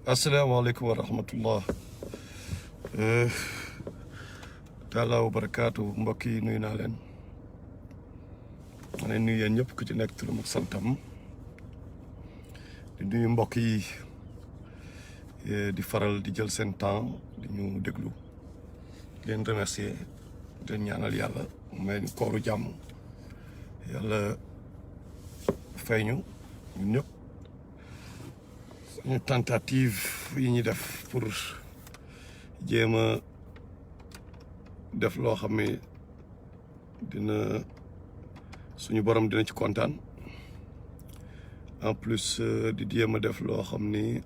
asalaamaaleykum wa rahmatullah taala wa barakaatu mbokk yi nuyu naa leen ma ne nuyu yéen ñëpp ku ci nekk turam ak santam di nuyu mbokk yi di faral di jël seen temps di ñu déglu di leen remercier di leen ñaanal yàlla may ñu kooru jàmm yàlla fay ñu ñun ñëpp suñu tentative yi ñuy def pour jéem a def loo xam ne dina suñu borom dina ci kontaan en plus di jéem a def loo xam ni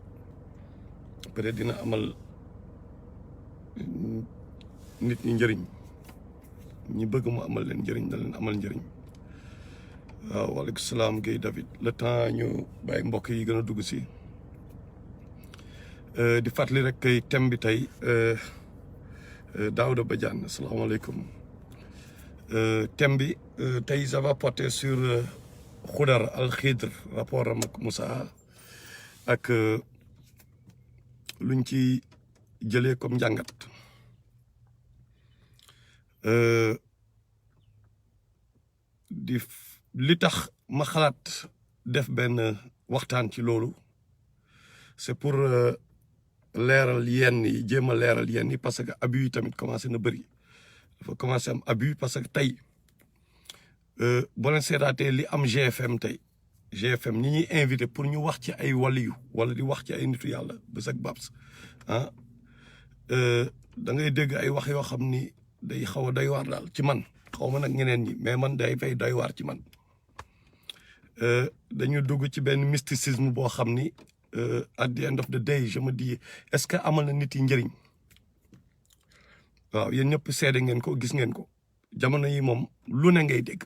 peut-être dina amal nit ñi njëriñ ñi bëgg mu amal leen njëriñ da leen amal njëriñ waaw waaleykum salaam Guèye David le temps ñu bàyyi mbokk yi gën a dugg si di fàttali rek kay thème bi tey Daouda Badiane asalaamaaleykum thème bi tey ça va porter sur Khoudar Al Khidr rapport am ak Moussa ak luñ ci jëlee comme njàngat li tax ma xalaat def benn waxtaan ci loolu c'est pour leeral yenn yi jéem a leeral yenn yi parce que abus yi tamit commencé na bëri dafa commencé am abus parce que tey boo leen seetaatee li am GFM tey GFM ñi ñuy invité pour ñu wax ci ay waliyu wala di wax ci ay nitu yàlla bés ak babs ah da ngay dégg ay wax yoo xam ni day xaw a doy waar daal ci man xaw ma nag ñeneen ñi mais man day fay doy waar ci man dañu dugg ci benn mysticisme boo xam ni at the end of the day je me dis est-ce que amal na nit yi njëriñ waaw yéen ñëpp seede ngeen ko gis ngeen ko jamono yi moom lu ne ngay dégg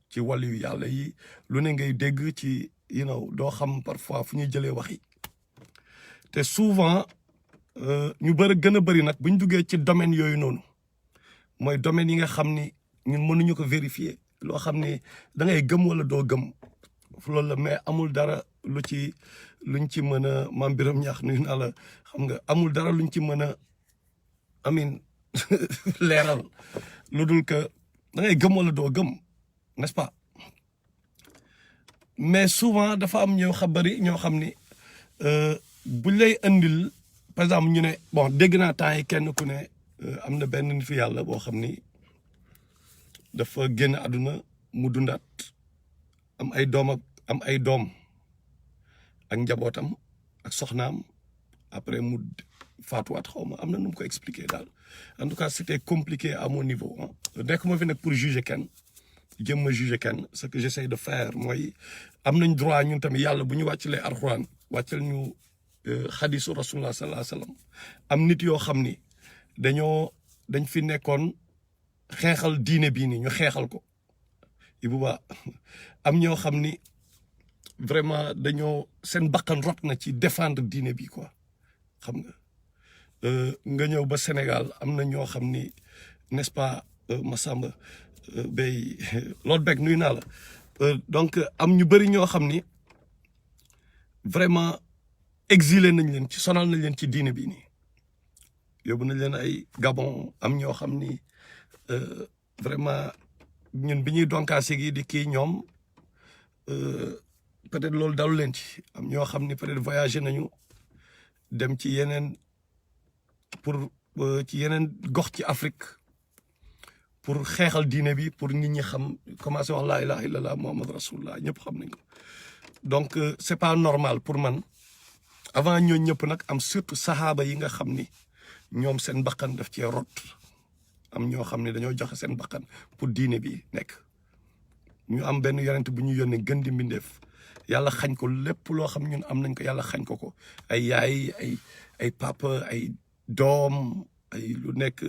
ci wàllu yu yàlla yi lu ne ngay dégg ci doo xam parfois fu ñuy jëlee wax yi te souvent ñu gën a bëri nag bu ñu duggee ci domaine yooyu noonu mooy domaine yi nga xam ni ñun mënuñu ko vérifier loo xam ni da ngay gëm wala doo gëm loolu la mais amul dara luñ ci mën a maam Biram ñaax nuyu naa la xam nga amul dara luñ ci mën a amin leeral lu dul que da ngay gëm wala doo gëm n'est-ce pas mais souvent dafa am ñoo xam ni buñ lay andil par exemple ñu ne bon dégg naa temps yi kenn ku ne am na benn nit fi yàlla boo xam ni dafa génn àdduna mu dundaat am ay doom ak njabootam ak soxnaam après mu faatuwaat xaw ma am na nu mu ko expliquer daal en tout cas c'était compliqué à mon niveau nekk ma fi nag pour juger kenn jëm ma juger kenn ce que j'essaie de faire mooy am nañ droit ñun tamit yàlla bu ñu wàccalee alxuraan wàccal ñu xadisu rasulullah sallallahu alayhi wasallam am nit yoo xam ni dañ fi nekkoon xeexal diine bii ni ñu xeexal ko Ibou Ba am ñoo xam ni vraiment seen bakkan rot na ci défendre diine bi quoi xam nga ñëw ba Sénégal am na ñoo xam ni n'est-ce pas Massamba bay loolu beeg nuyu naa la donc am ñu bëri ñoo xam ni vraiment exilé nañ leen ci sonal nañ leen ci diine bii nii yóbbu nañ leen ay Gabon am ñoo xam ni vraiment ñun bi ñuy donkaase gi di kii ñoom peut-être loolu dalu leen ci am ñoo xam ni peut-être voyagé nañu dem ci yeneen gox ci Afrique pour xeexal diine bi pour nit ñi xam commencé wax laa ilaha illallah muhammad rasulullah ñëpp xam nañ ko donc c'est pas normal pour man avant ñoo ñëpp nag am surtout sahaaba yi nga xam ni ñoom seen bakkan daf cee rot am ñoo xam ne dañoo joxe seen bakkan pour diine bi nekk ñu am benn yonent bu ñu yónnee gën di mbindeef yàlla xañ ko lépp loo xam ñun am nañ ko yàlla xañ ko ay yaay ay papa ay doom ay lu nekk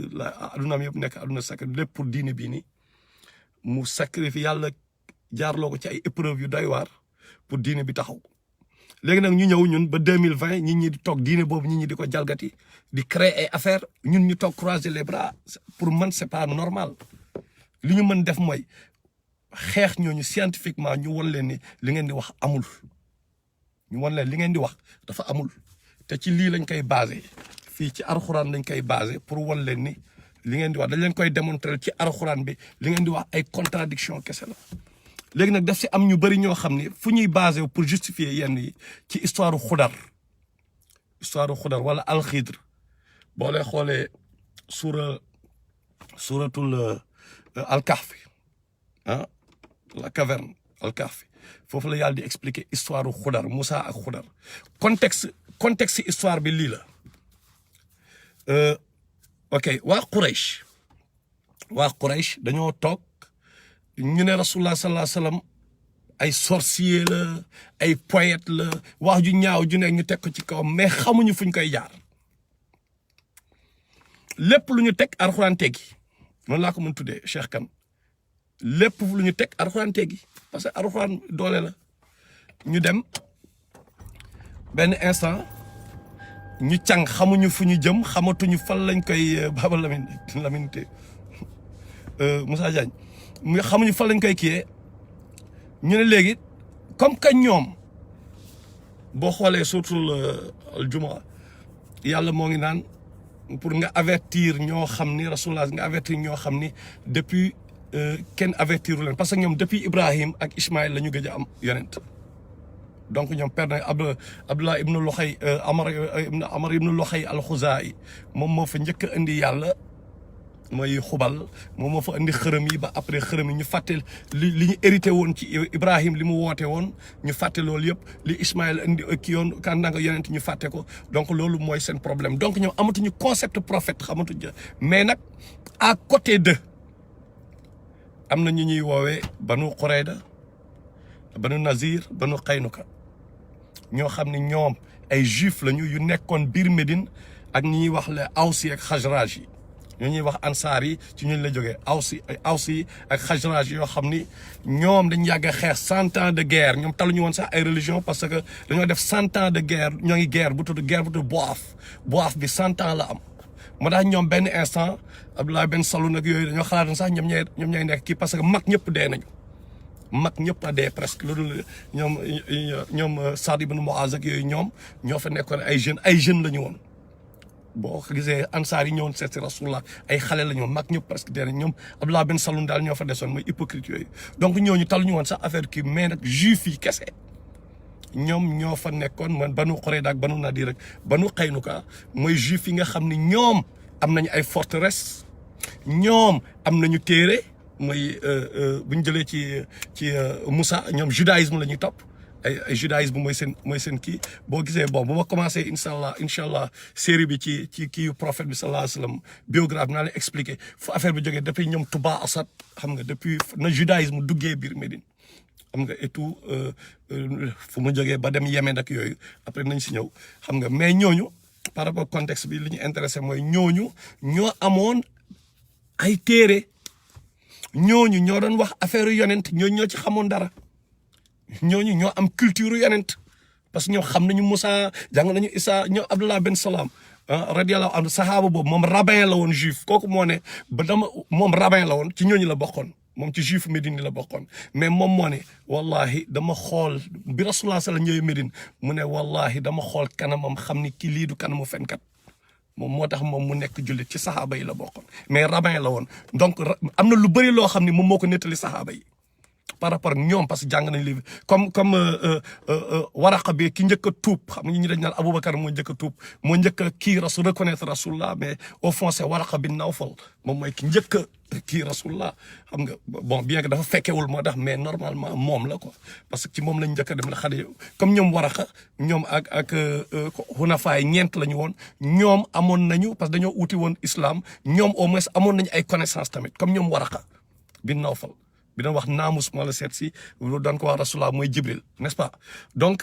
adunaam yëpp nekk aduna sacré lépp pour diine bii ni mu sacrifice yàlla jaarloo ko ci ay épreuves yu doy waar pour diine bi taxaw léegi nag ñu ñëw ñun ba 2020 nit ñi di toog diine boobu nit ñi di ko jalgati di créer ay affaire ñun ñu toog croiser les bras pour man c'est pas normal li ñu mën def mooy xeex ñooñu scientifiquement ñu won leen ni li ngeen di wax amul ñu won leen li ngeen di wax dafa amul te ci lii lañ koy basé fii ci alxuraan lañ koy basé pour wan leen ni li ngeen di wax dañ leen koy démontrer ci alxuraan bi li ngeen di wax ay contradiction kese la léegi nag daf si am ñu bëri ñoo xam ni fu ñuy basé pour justifier yenn yi ci histoire xudar wala alxidr boo lay xoolee suratul alkahfi la caverne alkahfi foofu la yàlla di expliquer histoire xudar Moussa ak xudar contexte histoire bi lii la ok waa Quraysh dañoo toog ñu ne rasulullah sallallahu alayhi wasallam ay sorcier la ay poète la wax ju ñaaw ju ne ñu teg ko ci kawam mais xamuñu fuñ koy jaar lépp lu ñu teg alxuraan teggi noonu laa ko mën tuddee Cheikh Kane lépp lu ñu teg alxuraan teggi parce que alxuraan doole la ñu dem benn instant ñu càng xamuñu fu ñu jëm xamatuñu fan lañ koy Baba Lamine te Moussa Diagne xamuñu fan lañ koy kiyee ñu ne léegi comme que ñoom boo xoolee surtout aljuma yàlla moo ngi naan pour nga avertir ñoo xam ni rasulullah nga avertir ñoo xam ni depuis kenn avertiru leen parce que ñoom depuis Ibrahim ak Ismaïl la ñu gëj a am yonent donc ñoom père na Abdullah ibnu Luxay Amar ibnu Luxay al-Xuzaa'i moom moo fa njëkk a indi yàlla mooy xubal moom moo fa indi xërëm yi ba après xërëm yi ñu fàtte li ñu hérité woon ci Ibrahim li mu woote woon ñu fàtte loolu yëpp li Ismaël indi ki yoon kan nanga yonent ñu fàtte ko donc loolu mooy seen problème donc ñoom amatuñu concept prophète xamatuñu mais nag à côté de am na ñu ñuy woowee Banu Qurayda Banu Nazir Banu Qaynuka ñoo xam ne ñoom ay juif lañu yu nekkoon biir Médine ak ñi ñuy wax le Awsi ak Xajraaj yi ñoo ñuy wax ansaar yi ci ñun la jógee Awsi ak Xajraaj yoo xam ni ñoom dañ yàgg a xeex 100 ans de guerre ñoom taluñu woon sax ay religion parce que dañoo def 100 ans de guerre ñoo ngi guerre bu tudd Boaf bi 100 ans la am moo tax ñoom benn instant Abdullah Ben Saloum nag yooyu dañoo xalaat sax ñoom ñooy nekk kii parce que mag ñëpp dee nañu mag ñëpp a dee presque loolu ñoom Saad ibn Muaz ak yooyu ñoom ñoo fa nekkoon ay jeunes la ñu woon boo ko gisee ansaar yi ñëwoon seet si rasulullah ay xale la ñu woon mag ñëpp presque dee nañ ñoom Abdullah Ben Saloum daal ñoo fa desoon mooy hypocrite yooyu donc ñooñu taluñu woon sax affaire kii mais nag juif yi kese ñoom ñoo fa nekkoon man Banu Qurayda ak Banu Nadir ak Banu Qaynuka mooy juif yi nga xam ne ñoom am nañu ay forteresse ñoom am nañu téere mooy bu ñu jëlee ci Moussa ñoom judaïsme la ñuy topp ay judaïsme mooy seen kii boo gisee bon bu ma commencé incha allah série bi ci kii prophète bi sallallahu alayhi wa sallam biographie naa leen expliqué fu affaire bi jógee depuis ñoom Touba Assad xam nga depuis na judaïsme duggee biir Médine xam nga et tout fu mu jógee ba dem Yémen ak yooyu après nañ si ñëw xam nga mais ñooñu par rapport contexte bi li ñu intéressé mooy ñooñu ñoo amoon ay téere ñooñu ñoo doon wax affaire yonent ñooñu ñoo ci xamoon dara ñooñu ñoo am culture yonent parce que ñoo xam nañu Moussa jàng nañu Isa ñoo Abdullah Ben Salam radiyallahu anhu sahaaba boobu moom rabbin la woon juif kooku moo ne ba moom rabbin la woon ci ñooñu la bokkoon moom ci juif Médine la bokkoon mais moom moo ne wallahi dama xool bi rasulullah sallallahu ñëwee Médine mu ne wallahi dama xool kanamam xam ni kii lii du kanamu fenkat moom moo tax moom mu nekk jullit ci saxaaba yi la bokkoon mais rabbin la woon donc am na lu bëri loo xam ni moom moo ko nettali saxaaba yi par rapport ak ñoom parce que jàng nañ livre comme Waraqa bi ki njëkk a tuub xam nga ñu dañ naan Aboubacar moo njëkk a tuub moo njëkk a kii reconnaître rasulullah mais au fond c'est Waraqa bin Nawfal moom mooy ki njëkk a kii rasulullah xam nga bon bien que dafa fekkewul moo tax mais normalement moom la quoi parce que ci moom lañ njëkk a dem la xale comme ñoom Waraqa ñoom ak Hunafa yi ñeent la ñu woon ñoom amoon nañu parce que dañoo uti woon islam ñoom au moins amoon nañu ay connaissances tamit comme ñoom Waraqa bin Nawfal bi doon wax naamus moo la seet si doon ko wax rasulullah mooy Jibril n'est-ce pas donc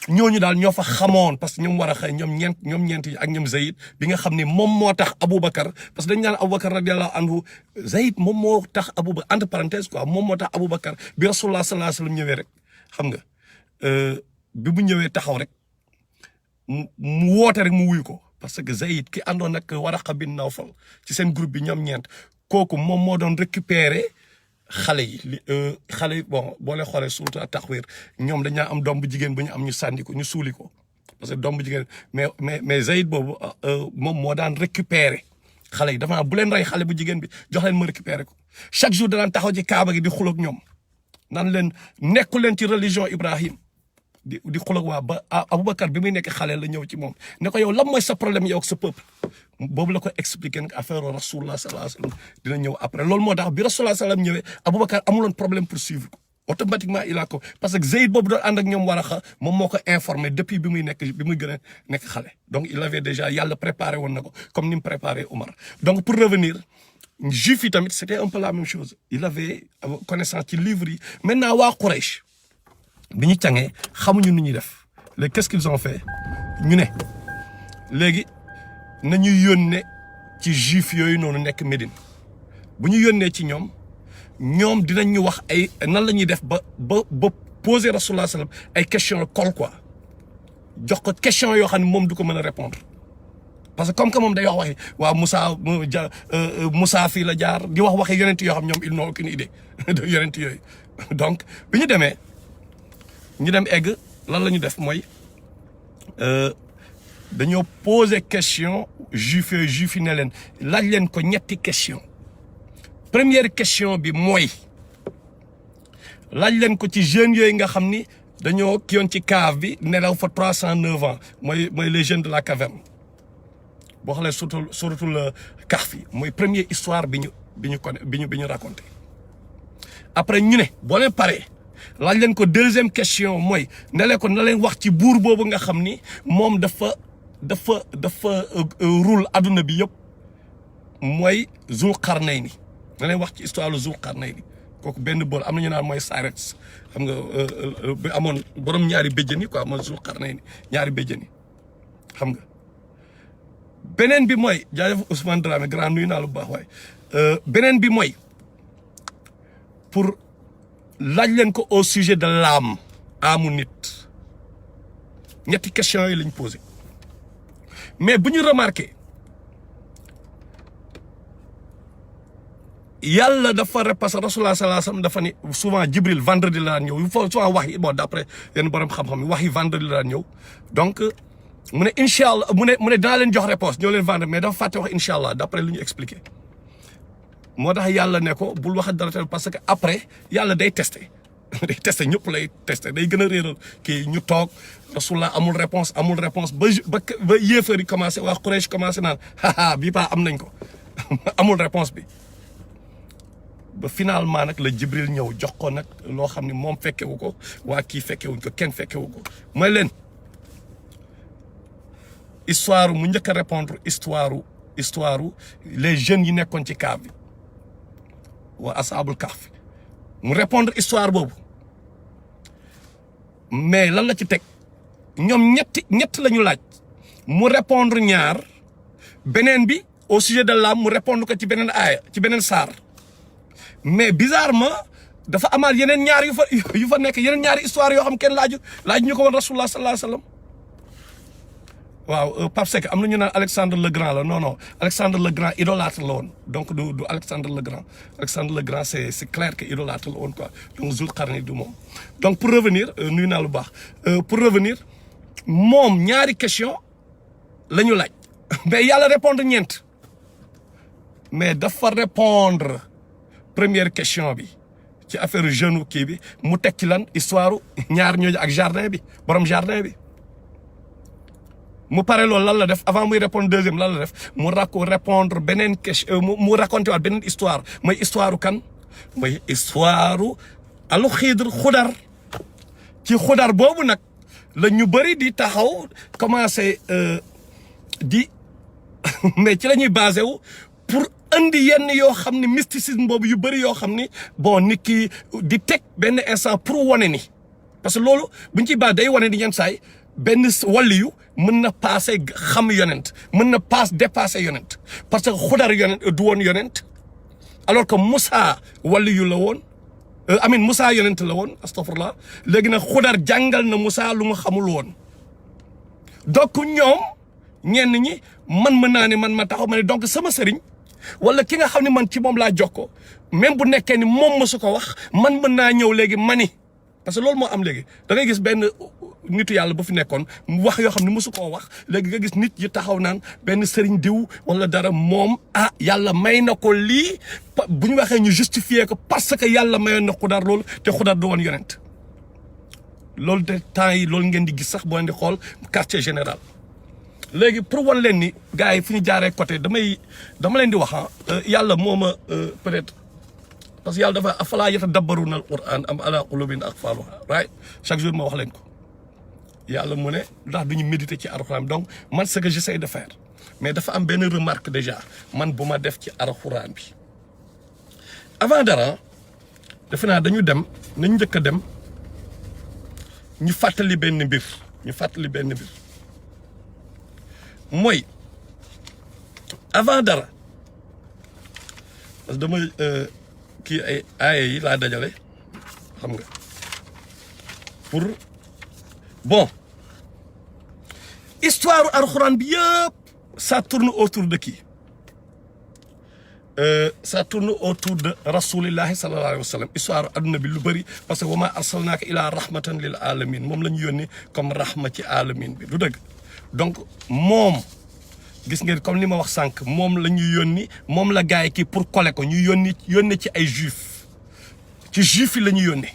ñooñu daal ñoo fa xamoon parce que ñoom war a xëy ñoom ñeent yi ak ñoom Zayd bi nga xam ne moom moo tax Aboubacar parce que dañu naan Aboubacar radiyallahu anhu Zayd moom moo tax Aboubacar entre parenthèse quoi moom moo tax Aboubacar bi rasulullah sallallahu alayhi wa sallam ñëwee rek xam nga bi mu ñëwee taxaw rek mu woote rek mu wuyu ko parce que Zayd ki àndoon ak Waraqa bin Nawfal ci seen groupe bi ñoom ñeent kooku moom moo doon récupérer xale yi bon boo leen xoolee surtout Taxwir ñoom dañaa am doom bu jigéen bu ñu am ñu sànni ko ñu suuli ko parce que doom bu jigéen mais Zayd boobu moom moo daan récupérer xale yi dafa naa bu leen rey xale bu jigéen bi jox leen ma récupérer ko chaque jour danaan taxaw ci kaaba gi di xuloog ñoom naan leen nekku leen ci religion Ibrahim di xuloog waa ba Aboubacar bi muy nekk xale la ñëw ci moom ne ko yow lan mooy sa problème yow ak sa peuple boobu la ko expliqué nag affaire rasulullah sallallahu alayhi wa sallam dina ñëw après loolu moo tax bi rasulullah sallam ñëwee Aboubacar amuloon problème pour suivre ko automatiquement il a ko parce que Zayd boobu doon ànd ak ñoom Waraxa moom moo ko informé depuis bi muy gën a nekk xale donc il avait déjà yàlla préparé woon na ko comme ni mu préparé Omar donc pour revenir juif yi tamit c'était un peu la même chose il avait connaissance ci livre yi maintenant waa Quraysh bi ñu cangee xamuñu nu ñuy def léegi qu'est-ce qu'ils ont fait ñu ne léegi nañu yónnee ci juif yooyu noonu nekk Médine bu ñu yónnee ci ñoom dinañ ñu wax ay nan la ñuy def ba poser Rasulullah sallam ay question col quoi jox ko question yoo xam ne moom du ko mën a répondre parce que comme que moom day wax waxi waaw Moussa fii la jaar di wax waxi yonent yoo xam ñoom ils n'ont aucune idée de yonent yooyu donc bi ñu demee ñu dem egg lan la ñu def mooy dañoo poser question juif yi ne leen laaj leen ko ñetti question première question bi mooy laaj leen ko ci jeunes yooyu nga xam ni dañoo kiyoon ci cave bi nelaw fa 309 ans mooy les jeunes de la caverne boo xoolee suratul Kahf mooy première histoire bi ñu raconté après ñu ne boo leen paree laaj leen ko deuxième question mooy ne leen ko na leen wax ci buur boobu nga xam ni moom dafa rul adduna bi yëpp mooy Zulqarnayni na leen wax ci histoire lu Zulqarnayni kooku benn bool am na ñu naan mooy Cyrus xam nga bi amoon borom ñaari béjjën yi quoi mooy Zulqarnayni ñaari béjjën yi xam nga beneen bi mooy jaajëf Ousmane Dramé grand nuyu naa lu baax waaye beneen bi mooy pour laaj leen ko au sujet de l'âme aamu nit ñetti questions yi lañ posé mais bu ñu remarqué yàlla dafa repassé rasulullah sallallahu alayhi wasallam dafa ni souvent Jibril vendredi la daan ñëw il faut souvent wax yi bon d'après yenn borom xam-xam yi wax yi vendredi la daan ñëw donc mu ne incha allah mu ne dinaa leen jox réponse ñoo leen vendredi mais dafa fàtte wax incha allah d'après lu ñu expliqué moo tax yàlla ne ko bul wax dara parce que après yàlla day testé ñëpp lay testé day gën a réeral kii ñu toog rasulullah amul réponse ba yéefar yi commencé waa Quraysh commencé naan haha bii pas am nañ ko amul réponse bi ba finalement nag la Jibril ñëw jox ko nag loo xam ne moom fekkewu ko waa kii fekkewuñ ko kenn fekkewu ko mooy leen histoire mu njëkk a répondre histoire les jeunes yi nekkoon ci cave bi waa Ashabul Kahf mu répondre histoire boobu mais lan la ci teg ñoom ñett la ñu laaj mu répondre ñaar beneen bi au sujet de l'âme mu répondre ko ci beneen aaya ci beneen saar mais bizarrement dafa amaat yeneen ñaar yu fa nekk yeneen ñaari histoire yoo xam kenn laaju ñu ko woon Rasulullah sallallahu alayhi wasallam waaw Pape Seck am na ñu naan Alexandre le Grand la non Alexandre le Grand idolâtre la woon donc du Alexandre le Grand c'est clair que idolâtre la woon quoi donc Zulqarnayn du moom donc pour revenir nuyu naa lu baax pour revenir moom ñaari question la ñu laaj mais yàlla répondre ñeent mais dafa répondre première question bi ci affaire jeune kii bi mu teg ci lan histoire ñaar ñooñu ak jardin bi borom jardin bi mu pare loolu lan la def avant muy répondre deuxième lan la def mu répondre beneen question mu raconté waat beneen histoire mooy histoire kan mooy histoire alu xudar ci xudar boobu nag la ñu bëri di taxaw commencé di mais ci la ñuy basé wu pour indi yenn yoo xam ne mysticisme boobu yu bëri yoo xam ni bon nit ki di teg benn instant pour wane ni parce que loolu buñ ciy base day wane ni yenn saay benn waliyu mën na passé xam yonent mën na dépassé yonent parce que xudar yonent du woon yonent alors que Moussa waliyu la woon Moussa yonent la woon astafurlah léegi nag xudar jàngal na Moussa lu mu xamul woon donc ñoom ñenn ñi man mën naa ne man ma taxaw ma ne donc sama sëriñ wala ki nga xam ne man ci moom laa jokkoo même bu nekkee ni moom mësu ko wax man mën naa ñëw léegi mani parce que loolu moo am léegi da ngay gis benn nitu yàlla bu fi nekkoon mu wax yoo xam ne mosu koo wax léegi nga gis nit yi taxaw naan benn sëriñ diw wala dara moom yàlla may na ko lii bu ñu waxee ñu justifier ko parce que yàlla mayoon na Xudar loolu te Xudar du woon yonent loolu de temps yi loolu ngeen di gis sax boo leen di xool quartier général. léegi pour wan leen ni gars yi fu ñu jaaree côté dama leen di wax yàlla moo ma peut-être parce que yàlla dafa afalaa yatadabbaruuna al-Qur'aan am alaa quluubin aqfaaluhaa right chaque jour ma wax leen ko yàlla mu ne ndax duñu méditer ci alxuraan donc man ce que j'essaie de faire mais dafa am benn remarque déjà man bu ma def ci alxuraan bi avant dara defe naa dañu dem nañ njëkk a dem ñu fàttali benn mbir mooy avant dara parce que damay kii ay aaya yi laa dajale xam nga pour bon histoire alxuraan bi yëpp ça tourne autour de qui ça tourne autour de rasulillahi sallallahu alayhi wa sallam histoire adduna bi lu bëri parce que wa ma arsalnaaka ila rahmatan lil alamin moom la ñu yónni comme rahma ci alamin bi du dëgg donc moom gis ngeen comme li ma wax sànq moom la ñu yónni moom la gars yi kii pour coller ko ñu yónni ci ay juif ci juif yi la ñu yónnee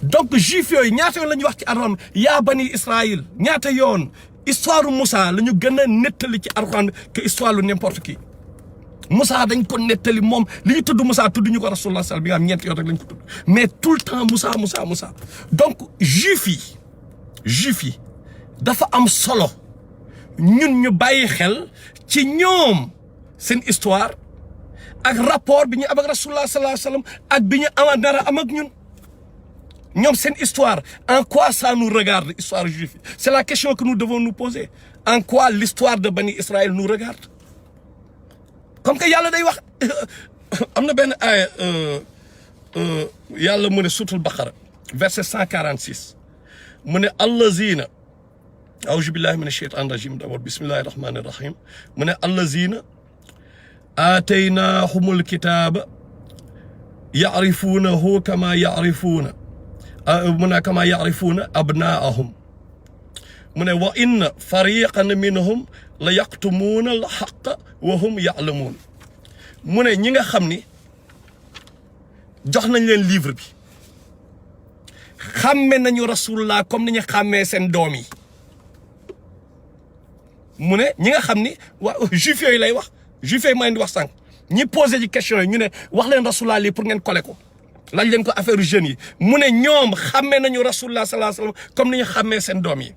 donc juif yooyu ñaata yoon la ñuy wax ci alxuraan yaa bani Israël ñaata yoon histoire Moussa la ñu gën a nettali ci alxuraan que histoire lu n'importe qui Moussa dañ ko nettali moom li ñu tudd Moussa tudd ñu ko rasulullah sal bi nga am ñeenti yoon rek lañ ko tudd mais tout le temps Moussa donc juif yi dafa am solo ñun ñu bàyyi xel ci ñoom seen histoire ak rapport bi ñu am ak rasulullah sallallahu alayhi wasallam ak bi ñu ama dara am ak ñoom seen histoire en quoi ça nous regarde histoire juive c'est la question que nous devons nous poser en quoi l'histoire de Bani Israël nous regarde comme que yàlla day wax am na benn aaya yàlla mu ne suuratul Baqara verset 146 mu ne allazina awuzu billahi min asheytan rajim d'abord bismillahi rahmani rahim mu ne allazina aataynahumul kitaaba ya'rifunahu kama ya'rifuna kama ya'rifuna abnaahum mu ne wa inna fariqan minhum la yaqtumuuna al haqqa wa hum ya'lamuun mu ne ñi nga xam ni jox nañ leen livre bi xàmme nañu rasulullah comme ni ñu xàmmee seen doom yi mu ne ñi nga xam ni waa juif yooyu lay wax juif yooyu ma leen di wax sànq ñi posé ci question yi ñu ne wax leen rasulullah lii pour ngeen coller ko laaj leen ko affaire jeunes yi mu ne ñoom xàmme nañu rasulullah sallallahu alayhi wasallam comme ni ñu xàmmee seen doom yi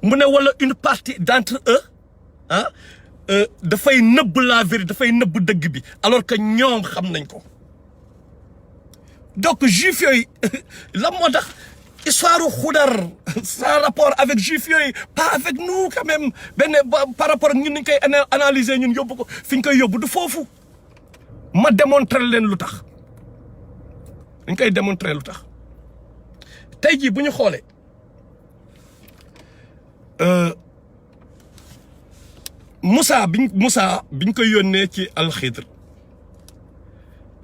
mu ne wala une partie d'entre eux dafay nëbb la vérité dafay nëbb dëgg bi alors que ñoom xam nañ ko donc juif yooyu la moo tax histoire Xudar sans rapport avec juif yooyu pas avec nous quand même benn par rapport ak ñun niñ koy analyser ñun yóbbu ko fi ñu koy yóbbu du foofu ma démontrer leen lu tax dañ koy démontrer lu tax tey jii bu ñu xoolee Moussa biñ koy yónnee ci alxidr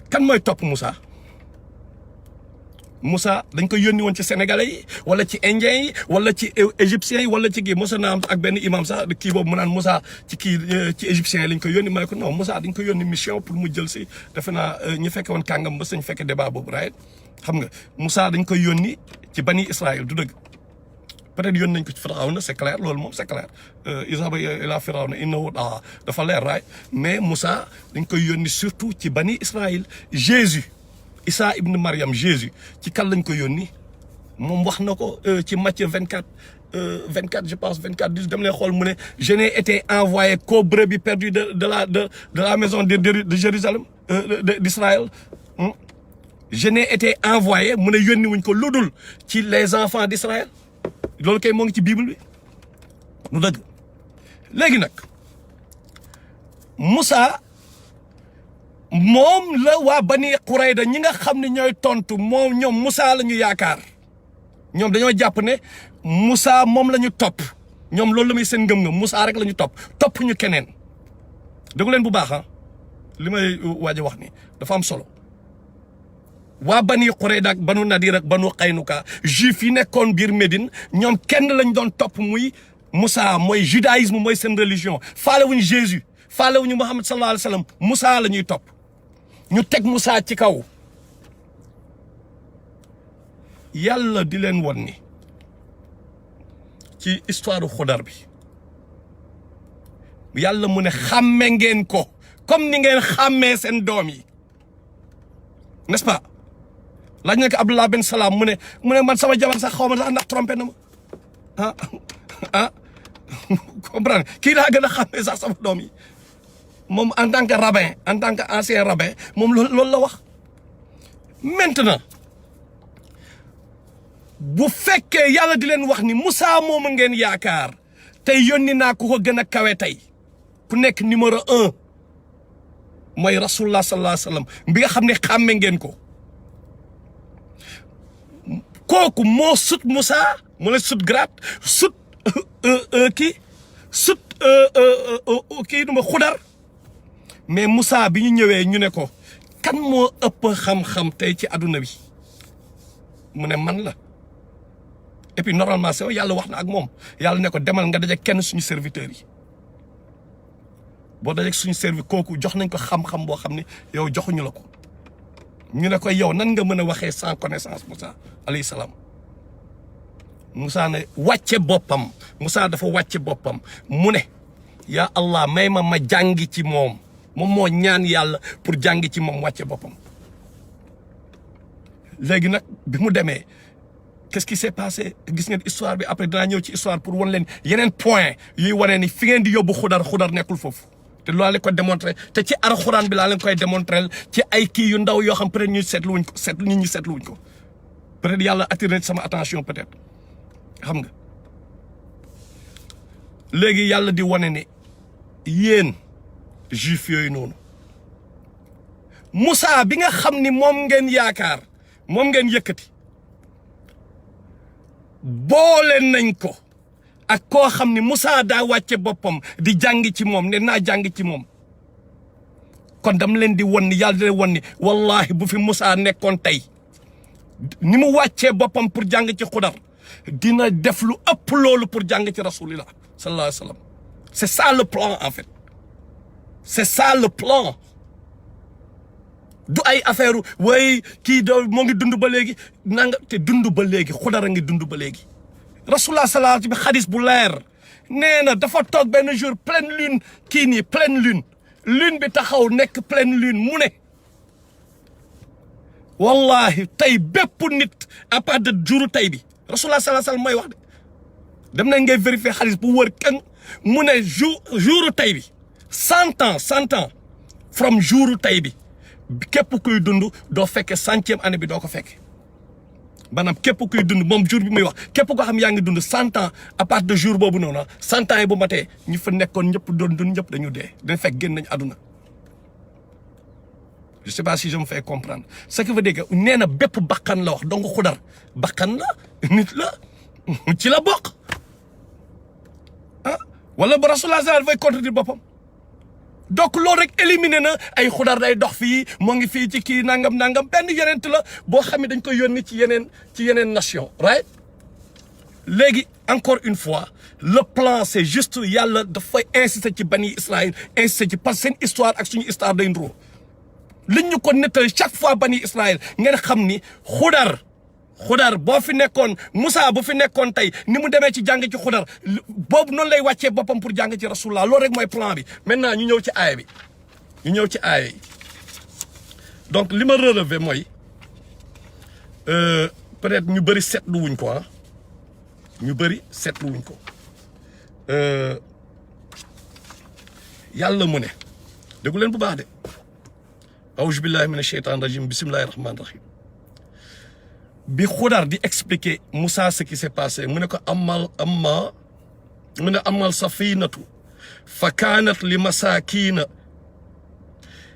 kan mooy topp Moussa dañ koy yónni woon ci sénégalais yi wala ci indiens yi wala ci égyptiens yi wala ci kii Moussa naa am ak benn imam sax kii boobu mu naan Moussa ci égyptiens yi lañ koy yónni ma ne ko non Moussa dañ koy yónni mission pour mu jël si defe naa ñu fekke woon kàngam ba sañ fekke débat boobu right xam nga Moussa dañ koy yónni ci bani Israël du dëgg peut-être yónni nañ ko ci Firawna c'est clair loolu moom c'est clair izhaba ila Firawna innahu tagha dafa leer right mais Moussa dañ koy yónni surtout ci bani Israël Jésus Issa ibn Maryam Jésus ci kan lañ ko yónni moom wax na ko ci Matthieu 24 je pense 24:10 dem leen xool mu ne je n'ai été envoyé qu'aux brebis perdues de la maison de Jérusalem d'Israël je n'ai été envoyé mu ne yónni wuñ ko ludul ci les enfants d'Israël loolu kay moo ngi ci Bible bi lu dëgg léegi nag Moussa moom la waa Bani Qurayda ñi nga xam ne ñooy tontu ñoom Moussa la ñu yaakaar ñoom dañoo jàpp ne Moussa moom la ñu topp ñoom loolu la muy seen ngëm-ngëm Moussa rek la ñu topp ñu keneen déggu leen bu baax li may waaj a wax ni dafa am solo waa Bani Qurayda ak Banu Nadir ak Banu Qaynuka juif yi nekkoon biir Médine ñoom kenn lañ doon topp muy Moussa mooy judaïsme mooy seen religion faalewuñu Jésus faalewuñu Muhammad sallallahu alayhi wa sallam Moussa la ñuy topp ñu teg Moussa ci kaw yàlla di leen won ni ci histoire Xudar bi yàlla mu ne xàmme ngeen ko comme ni ngeen xàmmee seen doom yi n'est-ce pas laaj na ko Abdullah ben Salaam mu ne man sama jabar sax xaw ma sax ndax trompé na ma comprendre kii daa gën a xàmmee sax sama doom yi moom en tant que rabbin en tant que ancien rabbin moom loolu la wax maintenant bu fekkee yàlla di leen wax ni Moussa moomu ngeen yaakaar tey yónni naa ku ko gën a kawe tey ku nekk numéro 1 mooy rasulullah sallallahu alayhi wa sallam bi nga xam ne xàmme ngeen ko kooku moo sut Moussa mu la sut grade sut kii duma Xudar mais Moussa bi ñu ñëwee ñu ne ko kan moo ëpp xam-xam tey ci àdduna bi mu ne man la et puis normalement c'est yàlla wax na ak moom yàlla ne ko demal nga daje kenn suñu serviteurs yi boo daje suñu kooku jox nañ ko xam-xam boo xam ne yow joxuñu la ko ñu ne ko yow nan nga mën a waxee sans connaissance Moussa alayhi salaam Moussa ne wàcce boppam Moussa dafa wàcce boppam mu ne yaa Allah may ma jàngi ci moom moo ñaan yàlla pour jàngi ci moom wàcce boppam léegi nag bi mu demee qu'est-ce qui s'est passé gis ngeen histoire bi après dinaa ñëw ci histoire pour wan leen yeneen point yuy wane ni fi ngeen di yóbbu Xudar nekkul foofu te loolu la ko démontré te ci Alxuraan bi laa leen koy démontré ci ay kii yu ndaw yoo xam peut-être ñu seetluwuñ ko nit ñi seetluwuñ ko peut-être yàlla attiré sama attention peut-être xam nga léegi yàlla di wane ne yéen juif yooyu noonu Moussa bi nga xam ni moom ngeen yaakaar moom ngeen yëkkati boole nañ ko ak koo xam ni Moussa daa wàcce boppam di jàng ci moom ne naa jàng ci moom kon dama leen di won ni yàlla di leen won ni wallahi bu fi Moussa nekkoon tey ni mu wàccee boppam pour jàng ci Xudar dina def lu ëpp loolu pour jàng ci rasulillah sallallahu alayhi wa sallam c'est ça le plan en fait c'est ça le plan du ay affaire way kii do moo ngi dund ba léegi nanga te dund ba léegi Xudar a ngi dund ba léegi rasulullah sallallahu alayhi wa sallam xadis bu leer nee na dafa toog benn jour pleine lune kii nii pleine lune bi taxaw nekk pleine lune mu ne wallahi tey bépp nit à part de jouru tey bi rasulullah sallallahu alayhi wa sallam mooy wax de dem na ngay vérifier xadis bu wër kan mu ne jouru tey bi 100 ans from jouru tey bi képp kuy dund doo fekke 100e année bi doo ko fekke maanaam képp kuy dund moom jour bi muy wax képp koo xam yaa ngi dund 100 ans à partir de jour boobu noonu 100 ans yi bu matee ñu fa nekkoon ñëpp doon dund ñëpp dañu dee dañ fekk génn nañ àdduna je sais pas si je me fais comprendre ce qui veut dire que nee na bépp bakkan la wax donc Xudar bakkan la nit la ci la bokk ah wala ba Rasulullah dafay contredire boppam donc loolu rek éliminé na ay Xudar day dox fii moo ngi fii ci kii nangam benn yeneen la boo xam ne dañ koy yónni ci yeneen nation right léegi encore une fois le plan c'est juste yàlla dafay insister ci Bani Israël insister ci parce que seen histoire ak suñu histoire day nduroo liñ ñu ko nettali chaque fois Bani Israël ngeen xam ni Xudar boo fi nekkoon Moussa bu fi nekkoon tey ni mu demee ci jàng ci Xudar boobu noonu lay wàccee boppam pour jàng ci rasulullah loolu rek mooy plan bi maintenant ñu ñëw ci aaya yi donc li ma relevé mooy peut-être ñu bëri seetlu wuñ ko yàlla mu ne déggu leen bu baax de auzu billahi mina sheytaan rajim bismillahi rahmaani rahim bi Xudar di expliquer Moussa ce qui s'est passé mu ne ko amal safinatu fa kaanat li masakina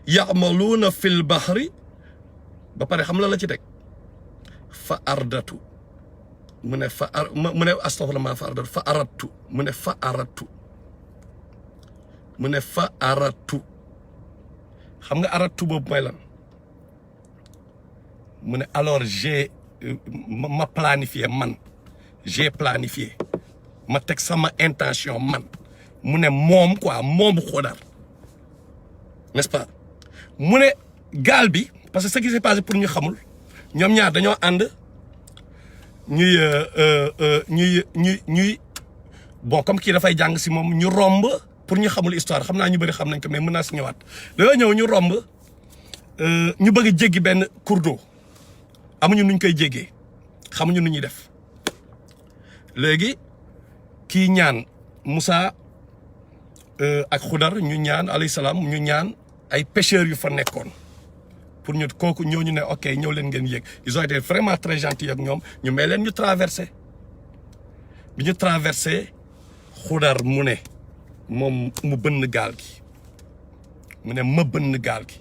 ya'maluuna fil bahri ba pare xam la ci teg fa ardatu mu ne astaghfirullah fa ardatu fa aradtu mu ne fa aradtu xam nga aradtu boobu mooy lan mu ne alors ma planifié man j'ai planifié ma teg sama intention man mu ne moom quoi moomu Xudar n'est-ce pas mu ne gaal bi parce que ce qui s'est passé pour ñu xamul ñoom ñaar dañoo ànd ñuy bon comme kii dafay jàng si moom ñu romb pour ñu xamul histoire xam naa ñu bëri xam nañ ko mais mën naa si ñëwaat dañoo ñëw ñu romb ñu bëgg a jéggi benn cours d'eau amuñu nuñ koy jéggee xamuñu nu ñuy def léegi kii ñaan Moussa ak Xudar ñu ñaan alayhi salaam ñu ñaan ay pêcheurs yu fa nekkoon pour ñu kooku ñooñu ne ok ñëw leen ngeen yéeg ils ont été vraiment très gentils ak ñoom ñu may leen ñu traversé bi ñu traversé Xudar mu ne moom mu bënn gaal gi mu ne ma bënn gaal gi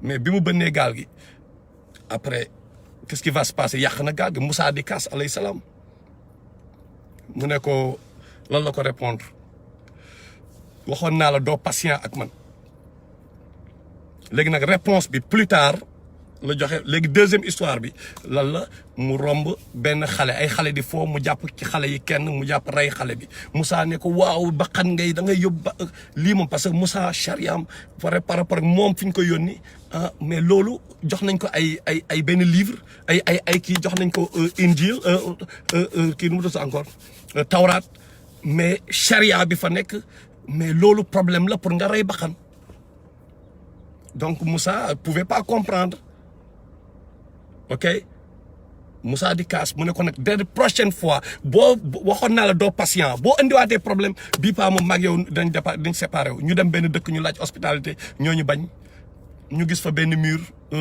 mais bi mu bënnee gaal gi après qu'est-ce qui va se passer yàq na gaal gi Moussa di kaas alayhi salaam mu ne ko lan la ko répondre waxoon naa la doo patient ak man léegi nag réponse bi plus tard la joxe léegi deuxième histoire bi lan la mu romb benn xale ay xale di foo mu jàpp ci xale yi kenn mu jàpp rey xale bi Moussa ne ko waaw ba xan ngay da ngay yóbbu ba lii moom parce que Moussa chariam par rapport ak moom fi ñu ko yónni mais loolu jox nañ ko ay benn livre ay kii jox nañ ko injil kii nu mu tudd encore tawraat mais charia bi fa nekk mais loolu problème la pour nga rey baxan donc Moussa pouvait pas comprendre ok Moussa di kaas mu ne ko nag de prochaine fois boo waxoon naa la doo patient boo indiwaatee problème bii paa moom mag yow dañ séparé wu ñu dem benn dëkk ñu laaj hospitalité ñooñu bañ ñu gis fa benn mur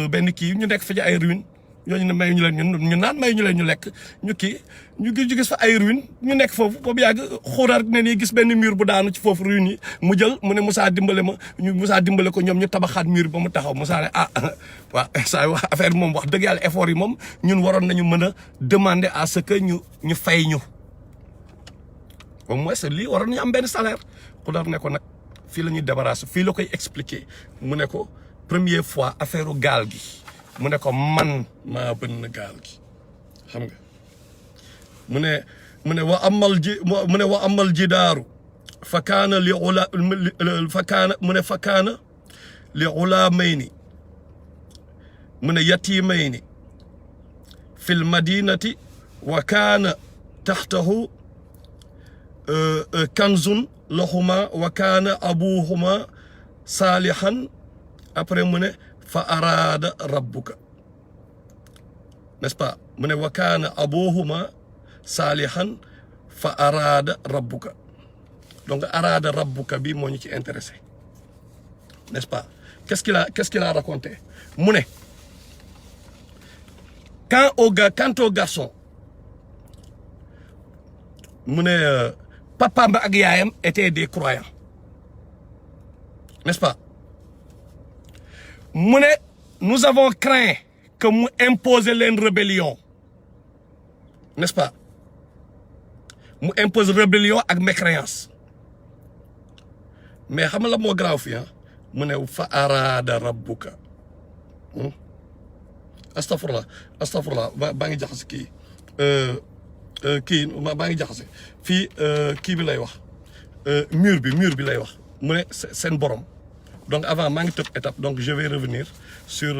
benn kii ñu nekk fa ci ay ruines ñooñu ne may ñu leen ñu naan may ñu leen ñu lekk ñu kii ñu gis fa ay ruines ñu nekk foofu boobu yàgg Xudar ne nii gis benn mur bu daanu ci foofu ruines yi mu jël mu ne Moussa dimbale ma Moussa dimbale ko ñoom ñu tabaxaat mur ba mu taxaw Moussa ne waaw saa wax affaire bi moom wax dëgg yàlla effort yi moom ñun waroon nañu mën a demander à ce que ñu fay ñu au moins lii waroon nañu am benn salaire Xudar ne ko nag fii la ñuy débarrasser fii la koy expliquer mu ne ko première fois affaire u gaal gi mu ne ko man maa bënn gaal gi xam nga mu ne wa amal jidaaru fa kaana li ghulaamayni mu ne yatiimayni fi l madinati wa kaana taxtahu kanzun lahuma wa kaana abuhuma saalihan après mu ne fa araada rabbuka n'est-ce pas mu ne wa kaana abuhuma saalihan fa araada rabbuka donc araada rabbuka bi moo ñu ci intéressé n'est-ce pas qu'est-ce qu'il a raconté mu ne quant au garçon mu ne papa ba ak yaayam étaient des croyants n'est-ce pas mu ne nous avons craint que mu imposer leen rébellion n'est-ce pas mu impose rébellion ak mécréance mais xam nga la moo grave fii mu ne fa araada rabbuka astafurlah baa ngi jaxase kii baa ngi jaxase fii kii bi lay wax mur bi lay wax mu ne seen borom donc avant maa ngi tëb étape donc je vais revenir sur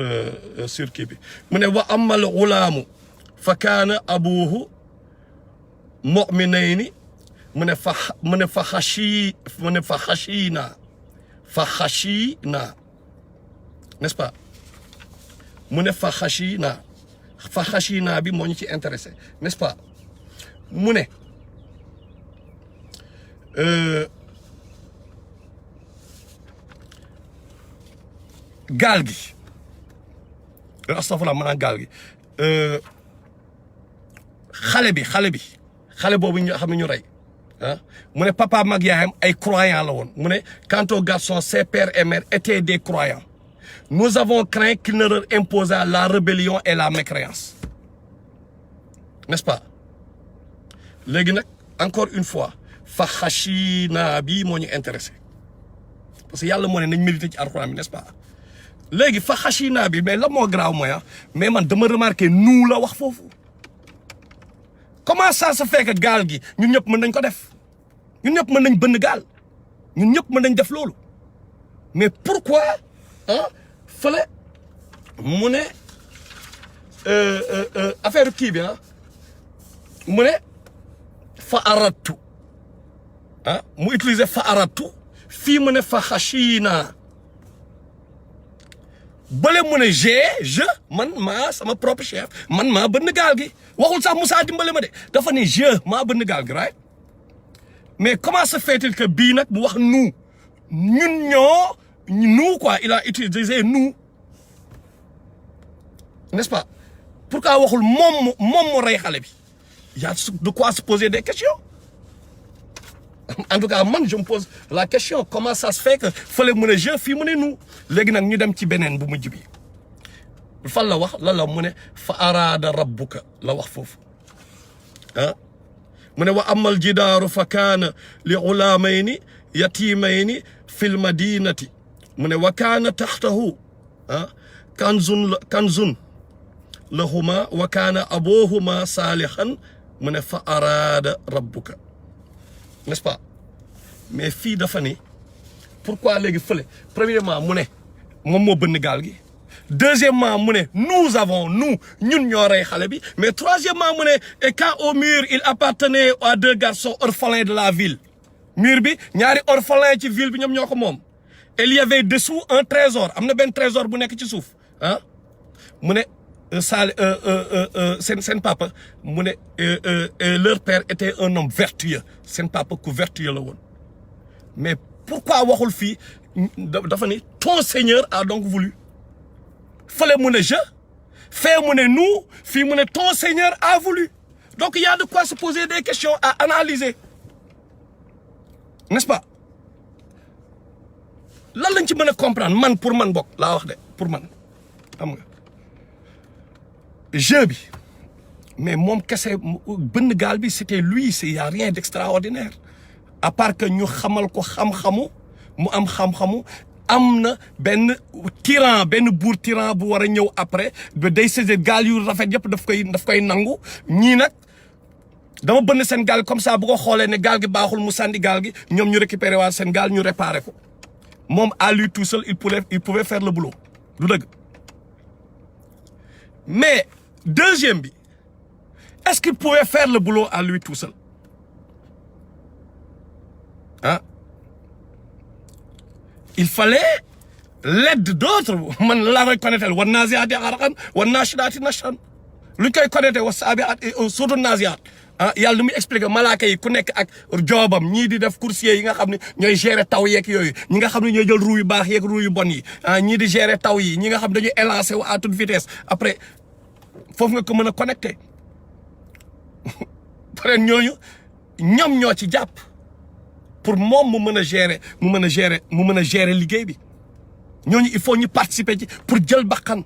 kii bi mu ne wa amal gulaamu fa kaana abuhu mu'minayni mu ne fa xashiina n'est-ce pas mu ne fa xashiina bi moo ñu ci intéressé n'est-ce pas mu ne gaal gi astafurlah maanaam gaal gi xale boobu ñu xam ne ñu rey mu ne papa mag yaayam ay croyants la woon mu ne quant aux garçons ses pères et mères étaient des croyants nous avons craint qu'il ne leur imposât la rébellion et la mécréance n'est-ce pas léegi nag encore une fois fa xashina bi moo ñu intéressé parce que yàlla moo ne nañ méditer ci alxuraan bi n'est-ce pas léegi fa xashina bi mais la moo graaw mooy mais man dama remarqué nous la wax foofu comment ça se fait que gaal gi ñun ñëpp mën nañ ko def ñun ñëpp mën nañ bënn gaal ñun ñëpp mën nañ def loolu mais pourquoi fële mu ne affaire kii bi mu ne fa aratu mu utiliser fa aratu fii mu ne fa xashina bële mu ne je man maa sama propre chef man maa bënn gaal gi waxul sax Moussa dimbale ma de dafa ne je maa bënn gaal gi right mais comment se fait-il que bii nag mu wax nous ñun ñoo nous quoi il a utilisé nous n'est-ce pas pourquoi waxul moom mu rey xale bi y a de quoi se poser des questions en tout cas man je me pose la question comment ça se fait que fële mu ne je fii mu ne nous léegi nag ñu dem ci beneen bu mujj bi fan la wax lan la mu ne fa araada rabbuka la wax foofu mu ne wa amal jidaaru fa kaana li gulaamayni yatimayni fi l madinati mu ne wa kaana taxtahu kanzun lahuma wa kaana aboohuma saalihan mu ne fa araada rabbuka n'est-ce pas mais fii dafa ni pourquoi léegi fële premièrement mu ne moom moo bënn gaal gi deuxièmement mu ne nous ñun ñoo rey xale bi mais troisièmement mu ne et quand au mur il appartenait à 2 garçons orphelins de la ville mur bi ñaari orphelins ci ville bi ñoom ñoo ko moom il y avait dessous un trésor am na benn trésor bu nekk ci suuf mu ne seen papa mu ne leur père était un homme vertueux seen papa ku vertueux la woon mais pourquoi waxul fii dafa ni ton Seigneur a donc voulu fële mu ne je fee mu ne nous fii mu ne ton Seigneur a voulu donc il y a de quoi se poser des questions à analyser n'est-ce pas lan lañ ci mën a comprendre man pour man bokk laa wax de pour man xam nga jeu bi mais moom kese bënn gaal bi c'était lui c'est y a rien d'extraordinaire à part que ñu xamal ko xam-xamu mu am xam-xamu am na benn tyran benn buur tyran bu war a ñëw après ba day saisir gaal yu rafet yëpp daf koy nangu ñii nag dama bënn seen gaal comme ça bu ko xoolee ne gaal gi baaxul mu sànni gaal gi ñoom ñu récupérer waat seen gaal ñu réparer ko moom à lui tout seul il pouvait faire le boulot du dëgg mais deuxième bi est-ce qu'il pouvait faire le boulot à lui tout seul il fallait l'aide d'autres man la koy connecté wan naziaati xaraqan wan naashidaati nashran luñ koy connecté wa saabiaat surtout naziaat yàlla lu muy expliqué malaaka yi ku nekk ak joobam ñii di def coursier yi nga xam ne ñooy gérer taw yeeg yooyu ñi nga xam ne ñooy jël ruu yu baax yeeg ruu yu bon yi ñii di gérer taw yi ñi nga xam dañuy élancer wu à toute vitesse après foofu nga ko mën a connecté peut-être ñoom ñoo ci jàpp pour moom mu mën a gérer liggéey bi ñooñu il faut ñu participer ci pour jël bakkan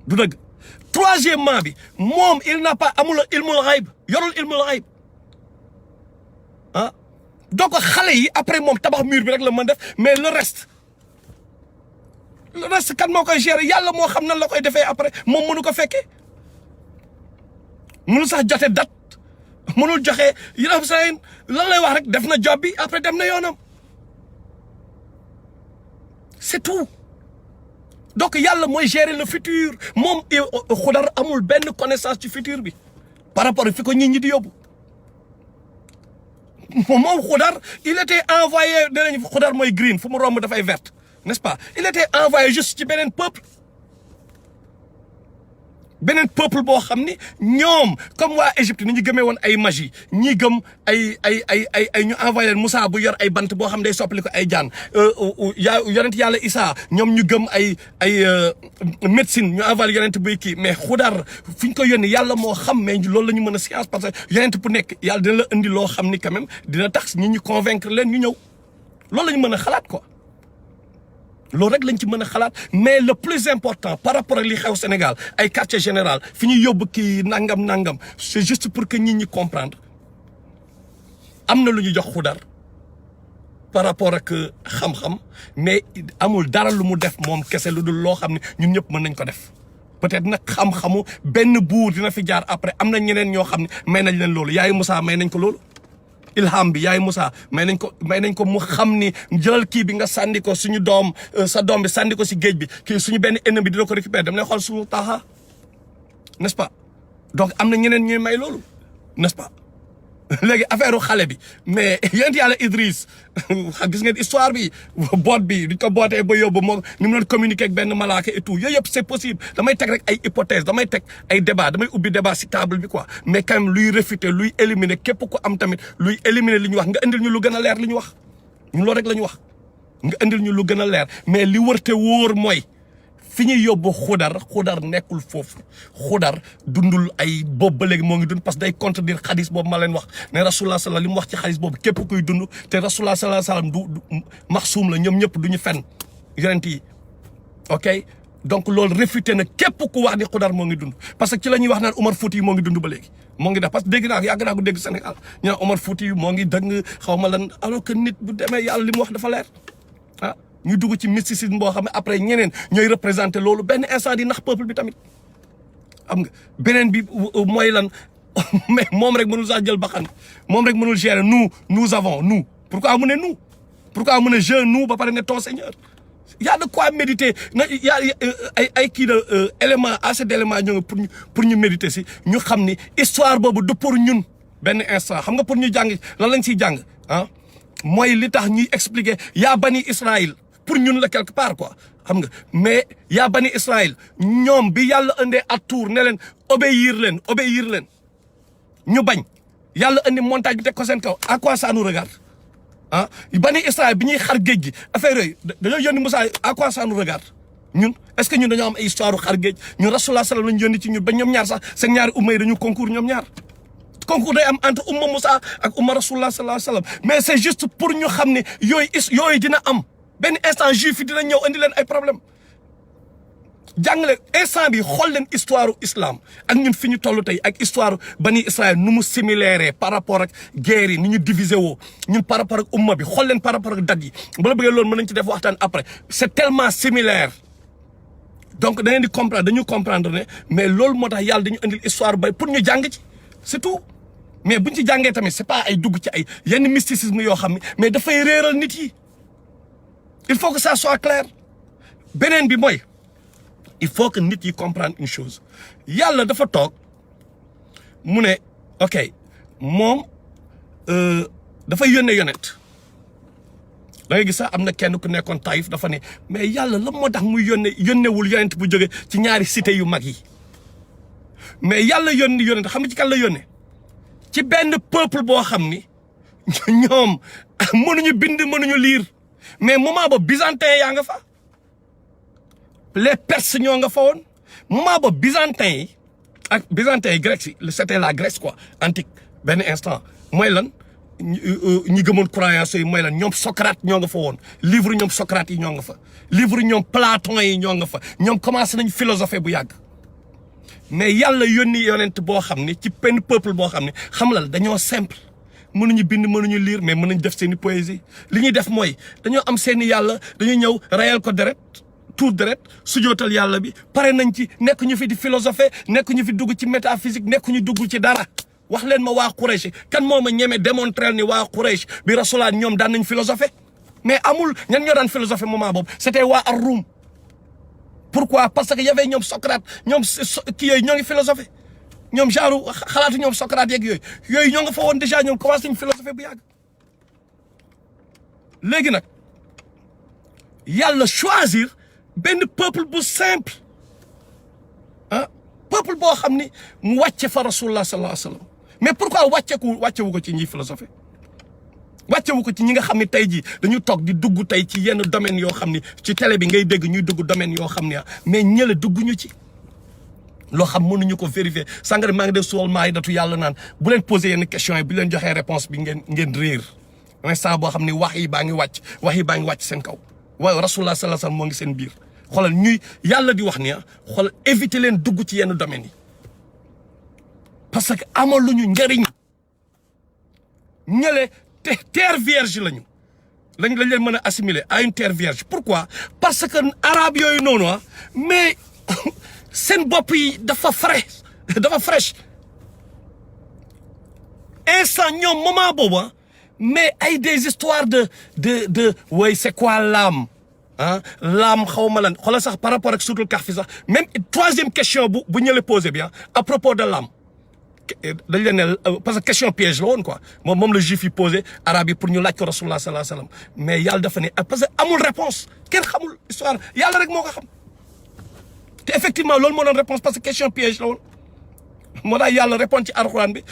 du dëgg troisièmement bi moom il n'a pas amul ilmul xayb yorul ilmul xayb donc xale yi après moom tabax mur bi rek la mën def mais le reste kan moo koy gérer yàlla moo xam nan la koy defee après moom mënu ko fekkee mënu sax jote date mënul joxe yéen sayin lan lay wax rek def na job bi après dem na yoonam c'est tout donc yàlla mooy gérer le futur moom Xudar amul benn connaissance ci futur bi par rapport fi ko nit ñi di yóbbu moom Xudar il était envoyé danañ Xudar mooy green fu mu romb dafay verte n'est-ce pas il était envoyé juste ci beneen peuple boo xam ni ñoom comme waa Égypte ni ñu gëmee woon ay magie ñi gëm ay ñu envoyé leen Moussa bu yor ay bant boo xam day soppali ko ay jaan yonent yàlla Issa ñoom ñu gëm ay médecine ñu envoyé yonent buy kii mais Xudar fi ñu ko yónni yàlla moo xam mais loolu la ñu mën a science parce que yonent bu nekk yàlla dina la indi loo xam ni quand même dina tax ñi ñu convaincre leen ñu ñëw loolu la ñu mën a xalaat quoi loolu rek lañ ci mën a xalaat mais le plus important par rapport ak li xew Sénégal ay quartier général fi ñuy yóbbu kii nangam c'est juste pour que nit ñi comprendre am na lu ñu jox Xudar par rapport ak xam-xam mais amul dara lu mu def moom kese lu dul loo xam ne ñun ñëpp mën nañ ko def peut-être nag xam-xamu benn buur dina fi jaar après am na ñeneen ñoo xam ne may nañ leen loolu yaayu Moussa may nañ ko loolu ilham bi yaayu Moussa may nañ ko mu xam ni jëlal kii bi nga sànni ko suñu doom sa doom bi sànni ko si géej bi kii suñu benn ennemi bi dina ko récupérer dam lay xool suñu Taha n'est-ce pas donc am na ñeneen ñuy may loolu n'est-ce pas léegi affaire xale bi mais yéen yàlla Idriss gis ngeen histoire bi boot bi duñ ko bootee ba yóbbu moo ni mu doon communiquer ak benn malaaka et tout yooyu yëpp c'est possible damay teg rek ay hypothèse damay teg ay débat damay ubbi débat si table bi quoi mais quand même luy réfuter luy éliminer képp ku am tamit luy éliminer li ñu wax nga indil ñu lu gën a leer li ñu wax ñun loolu rek la ñu wax nga indil ñu lu gën a leer mais li wërte wóor mooy fi ñuy yóbbu xudar nekkul foofu xudar dundul ay boobu ba léegi moo ngi dund parce que day contredire xadis boobu ma leen wax ne rasulullah sallallahu li mu wax ci xadis boobu képp kuy dund te rasulullah sallallahu alayhi wasallam du maxsuum la ñoom ñëpp du ñu fenn yonent yi ok donc loolu réfuté na képp ku wax ni xudar moo ngi dund parce que ci la ñuy wax naan Omar Fouti yi moo ngi dund ba léegi moo ngi def parce que dégg naa yàgg naa ko dégg Sénégal ñu naan Omar Fouti yi moo ngi dëng xaw ma lan alors que nit bu demee yàlla li mu wax dafa leer ah ñu dugg ci mysticisme boo xam ne après ñeneen ñooy représenté loolu benn instant di nax peuple bi tamit xam nga beneen bi mooy lan mais moom rek mënul sax jël baxan moom rek mënul gérer nous avons nous pourquoi mu ne nous pourquoi mu ne je nous ba pare ne ton Seigneur y a de quoi méditer na y a ay kii de élément assez d'éléments ñoo ngi pour ñu méditer si ñu xam ni histoire boobu du pour ñun benn instant xam nga pour ñu jàng lan lañ siy jàng ah mooy li tax ñuy expliquer yaa bani Israël pour ñun la quelque part quoi xam nga mais yaa bani Israël ñoom bi yàlla indee atour ne leen obéir leen ñu bañ yàlla indi montagne bi teg ko seen kaw à quoi ça nous regarde ah bani Israël bi ñuy xar géej gi affaire yooyu dañoo yónni Moussa à quoi ça nous regarde ñun est-ce que ñun dañoo am ay histoire xar géej ñun rasulullah sallallahu lañu yónni ci ñun ba ñoom ñaar sax seen ñaari umma yi dañu concours ñoom ñaar concours day am entre umma Moussa ak umma rasulullah sallallahu alayhi wasallam mais c'est juste pour ñu xam ne yooyu dina am benn instant juif yi dina ñëw indi leen ay problème jàngale instant bi xool leen histoire islam ak ñun fi ñu toll tey ak histoire bani Israël nu mu similaire par rapport ak guerre yi ni ñu divisé woo ñun par rapport ak umma bi xool leen par rapport ak date yi bu la bëggee loolu mën nañ ci def waxtaan après c'est tellement similaire donc da ngeen di comprendre dañu comprendre ne mais loolu moo tax yàlla dañu indil histoire bay pour ñu jàng ci c'est tout mais buñ ci jàngee tamit c'est pas ay dugg ci ay yenn mysticisme yoo xam ne mais dafay réeral nit yi il faut que ça soit clair beneen bi mooy il faut que nit yi comprendre une chose yàlla dafa toog mu ne ok moom dafa yónnee yonent da ngay gis sax am na kenn ku nekkoon Taïf dafa ne mais yàlla la moo tax muy yónneewul yonent bu jóge ci ñaari cité yu mag yi mais yàlla yónni yonent xam nga ci kan la yónnee ci benn peuple boo xam ni ñoom mënuñu bind mënuñu lire mais moment ba byzantin yaa nga fa les Perses ñoo nga fa woon moment ba byzantin yi ak byzantin yi grec yi c'était la Grèce quoi antique benn instant mooy lan ñi gëmoon croyance yi mooy lan ñoom Socrate ñoo nga fa woon livre ñoom Socrate yi ñoo nga fa livre ñoom Platon yi ñoo nga fa ñoom commencé nañ philosophie bu yàgg mais yàlla yónni yonent boo xam ne ci benn peuple boo xam ne xam la dañoo simple mënuñu bind mënuñu lire mais mën nañ def seen i poésie li ñuy def mooy dañoo am seen i yàlla dañuy ñëw rayal ko deret tuur deret sujootal yàlla bi pare nañ ci nekk ñu fi di philosopher nekk ñu fi dugg ci métaphysique nekk ñu dugg ci dara wax leen ma waa Quraysh kan moo ma ñeme démontrer ni waa Quraysh bi Rasulullah ñoom daan nañ philosopher mais amul ñan ñoo daan philosopher moment boobu c'était waa ar-Rum pourquoi parce que y avait ñoom Socrate ñoom kii yooyu ñoo ngi philosopher ñoom genre xalaatu ñoom Socrate yeeg yooyu ñoo nga fa woon déjà ñoom commencé nañ philosophie bu yàgg léegi nag yàlla choisir benn peuple bu simple ah peuple boo xam ni mu wàcce fa rasulullah sallallahu alayhi wa sallam mais pourquoi wàccewu ko ci ñiy philosophie wàccewu ko ci ñi nga xam ne tey jii dañu toog di dugg tey ci yenn domaines yoo xam ni ci télé bi ngay dégg ñuy dugg domaines yoo xam ne mais ñële dugguñu ci loo xam mënuñu ko vérifier sàngara maa ngi def suwal maa yi datu yàlla naan bu leen poser yenn questions yi bu leen joxee réponse bi ngeen réer instant boo xam ne wax yi baa ngi wàcc seen kaw waaye rasulullah sallallahu alayhi wasallam moo ngi seen biir xoolal ñuy yàlla di wax ni xoolal éviter leen dugg ci yenn domaines yi parce que amaluñu njëriñ ñële terre vierge lañu lañ leen mën a assimiler à une terre vierge. Pourquoi? Parce que arabe yooyu noonu mais seen bopp yi dafa fraîche instant ñoom moment boobu mais ay des histoires de way c'est quoi l'âme l'âme xaw ma lan xoolal sax par rapport ak suutul Kahf sax même troisième question bu ñële posé bien à propos de l'âme dañ leen ne parce que question piège la woon quoi moom la juif yi posé arabe yi pour ñu laaj ko rasulullah sallallahu alayhi wasallam mais yàlla dafa ne parce que amul réponse kenn xamul histoire yàlla rek moo ko xam te effectivement loolu moo doon réponse parce que question piège la woon moo tax yàlla répondre ci alxuraan bi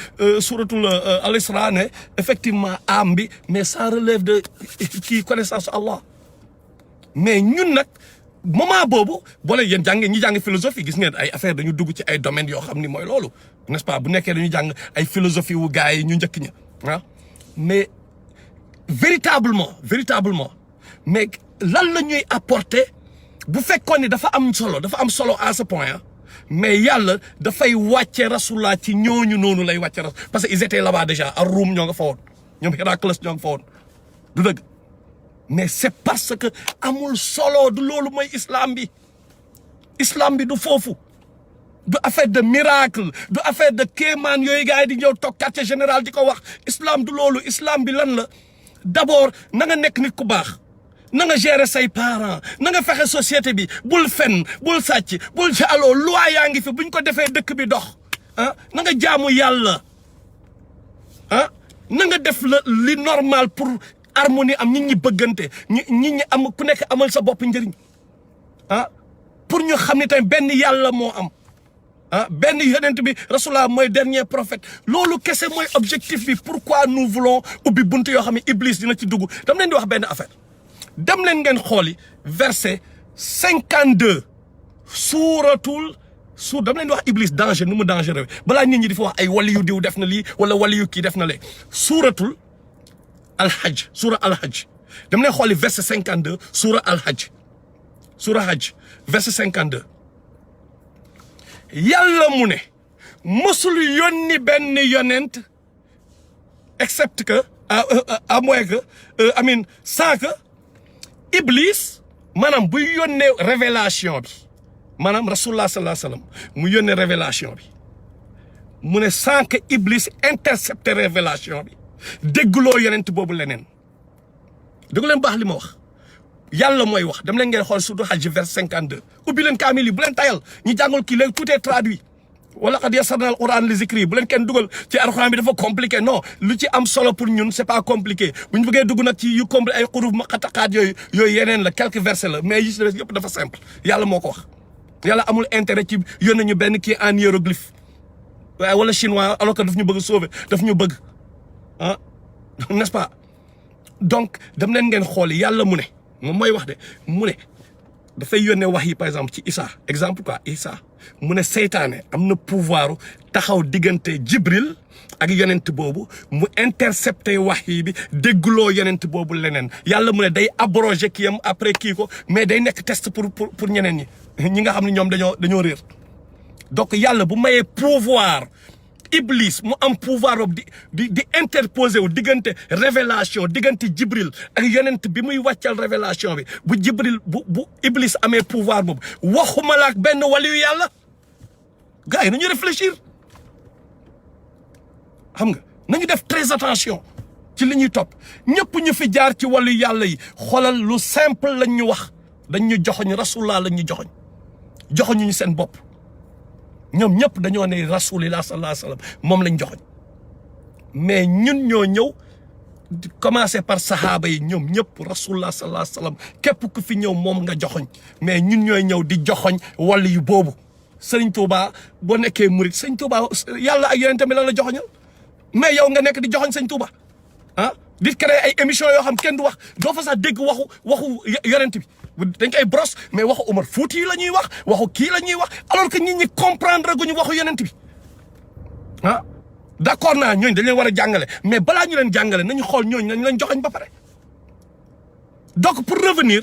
suratul al-Isra ne effectivement âme bi mais ça relève de kii connaissance Allah mais ñun nag moment boobu boole yéen ñi jàng philosophie gis ngeen ay affaire dañu dugg ci ay domaines yoo xam ni mooy loolu n'est-ce pas bu nekkee dañu jàng ay philosophie wu gars yi ñu njëkk ña mais véritablement mais lan la ñuy apporter bu fekkoon ni dafa am solo à ce point mais yàlla dafay wàcce rasulullah ci ñooñu noonu lay wàcce rasul parce que ils étaient là-bas déjà à Rome ñoo nga fa woon ñoom Héraclès ñoo nga fa woon du dëgg mais c'est parce que amul solo du loolu mooy islam bi du foofu du affaire de miracle du affaire de kéemaan yooyu gars yi di ñëw toog quartier général di ko wax islam du loolu islam bi lan la d'abord na nga nekk nit ku baax na nga gérer say parents na nga fexe société bi bul fen bul sàcc bul jaaloo loi yaa ngi fi buñ ko defee dëkk bi dox na nga jaamu yàlla na nga def li normal pour harmonie am nit ñi bëggante ñi am ku nekk amal sa bopp njëriñ pour ñu xam ne tamit benn yàlla moo am benn yonent bi rasulullah mooy dernier prophète loolu kese mooy objectif bi pourquoi nous voulons ubbi buntu yoo xam ne Iblis dina ci dugg dam leen di wax benn affaire dem leen ngeen xooli verset 52 dam leen di wax Iblis danger nu mu dangereux balaa nit ñi di fa wax ay waliyu diw def na lii wala waliyu kii def na lee suura al-Hajj dem leen xooli verset 52 suura al-Hajj verset 52 yàlla mu ne mosul yónni benn yonent excepte que à moins que sans que Iblis maanaam buy yónnee révélation bi maanaam rasulullah sallallahu alayhi wasallam mu yónnee révélation bi mu ne sans que Iblis intercepter révélation bi dégguloo yonent boobu leneen déggu leen baax li ma wax yàlla mooy wax dem leen ngeen xool surtout Hajj verset 52 ubbi leen kaamil yi bu leen tayal ñi jàngul kii léegi tout est traduit wala qad yassarna al-Qur'an li zikri bu leen kenn dugal ci alxuraan bi dafa compliqué non lu ci am solo pour ñun c'est pas compliqué bu ñu bëggee dugg nag ci yu compliqué ay xuruf maqataqaat yooyu yeneen la quelques versets la mais yi ci des yëpp dafa simple yàlla moo ko wax yàlla amul intérêt ci yónnee ñu benn kii en hiéroglyphe wala chinois alors que daf ñu bëgg a sauver daf ñu bëgg n'est-ce pas donc dem leen ngeen xool yàlla mu ne moom mooy wax de mu ne dafay yónnee wax yi par exemple ci Isa exemple quoi Isa mu ne seytaane am na pouvoir taxaw diggante Jibril ak yonent boobu mu intercepter wax yi bi dégguloo yonent boobu leneen yàlla mu ne day abroger kii am après kii ko mais day nekk test pour ñeneen ñi nga xam ne ñoom dañoo réer donc yàlla bu mayee pouvoir Iblis mu am pouvoir boobu di interposer wu diggante révélation diggante Jibril ak yonent bi muy wàccal révélation bi bu Jibril bu Iblis amee pouvoir boobu waxuma la ak benn waliyu yàlla gars yi nañu réfléchir xam nga nañu def très attention ci li ñuy topp ñëpp ñu fi jaar ci wàllu yàlla yi xoolal lu simple lañ ñu wax dañ ñu joxoñ rasulullah lañ ñu joxoñu ñu seen bopp ñoom ñëpp dañoo ne rasulillah sallallahu alayhi wasallam moom lañ joxoñ mais ñun ñoo ñëw commencé par sahaaba yi ñoom ñëpp rasulullah sallallahu alayhi wasallam képp ku fi ñëw moom nga joxoñ mais ñun ñooy ñëw di joxoñ wàll yu boobu Sëriñ Tuuba boo nekkee murit Sëriñ Tuuba yàlla ak yonent bi lan la joxoñal mais yow nga nekk di joxoñ Sëriñ Tuuba di créer ay émission yoo xam kenn du wax doo fa sax dégg waxu yonent bi dañ koy brosse mais waxu Omar Fouti yi la ñuy waxu kii la ñuy wax alors que nit ñi comprendre guñu waxu yonent bi d'accord naa ñooñu dañ leen war a jàngale mais balaa ñu leen jàngale nañu xool ñooñu nañ leen joxoñ ba pare donc pour revenir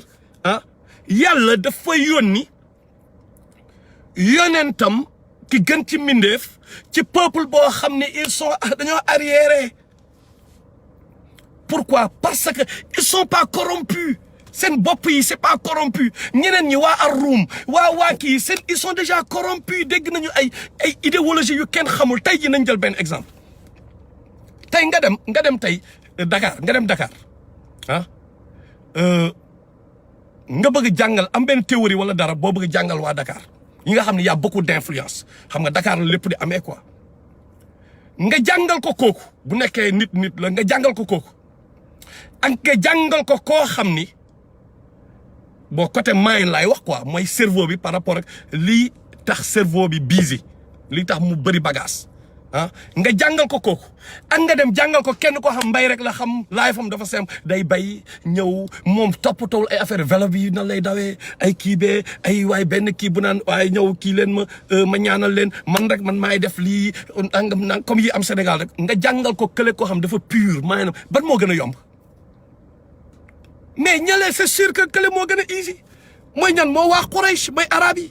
yàlla dafa yónni yonentam ki gën ci mbindeef ci peuple boo xam ne ils sont dañoo arriéré pourquoi parce que ils sont pas corrompus seen bopp yi c'est pas corrompu ñeneen ñi waa Ar-Rum waa kii seen ils sont déjà corrompus dégg nañu ay idéologie yu kenn xamul tey ji nañ jël benn exemple tey nga dem tey Dakar nga dem Dakar ah nga bëgg jàngal am benn théorie wala dara boo bëgg jàngal waa Dakar yi nga xam ne y a beaucoup d'influence xam nga Dakar la lépp di amee quoi nga jàngal ko kooku bu nekkee nit la nga jàngal ko kooku ak nga jàngal ko koo xam ni bon côté mind laay wax quoi mooy cerveau bi par rapport ak lii tax cerveau bi busy lii tax mu bëri bagage ah nga jàngal ko kooku ak nga dem jàngal ko kenn koo xam mbay rek la xam laay fam dafa simple day bay ñëw moom toppatawul ay affaire vélo bi nan lay dawee ay kii bee ay waay benn kii bu naan waaye ñëw kii leen ma ñaanal leen man maay def lii nangam comme yi am Sénégal rek nga jàngal ko kële koo xam dafa pur maanaam ban moo gën a yomb mais ñalee c'est sûr que kële moo gën a easy mooy ñan moo waa Quraysh mooy arab yi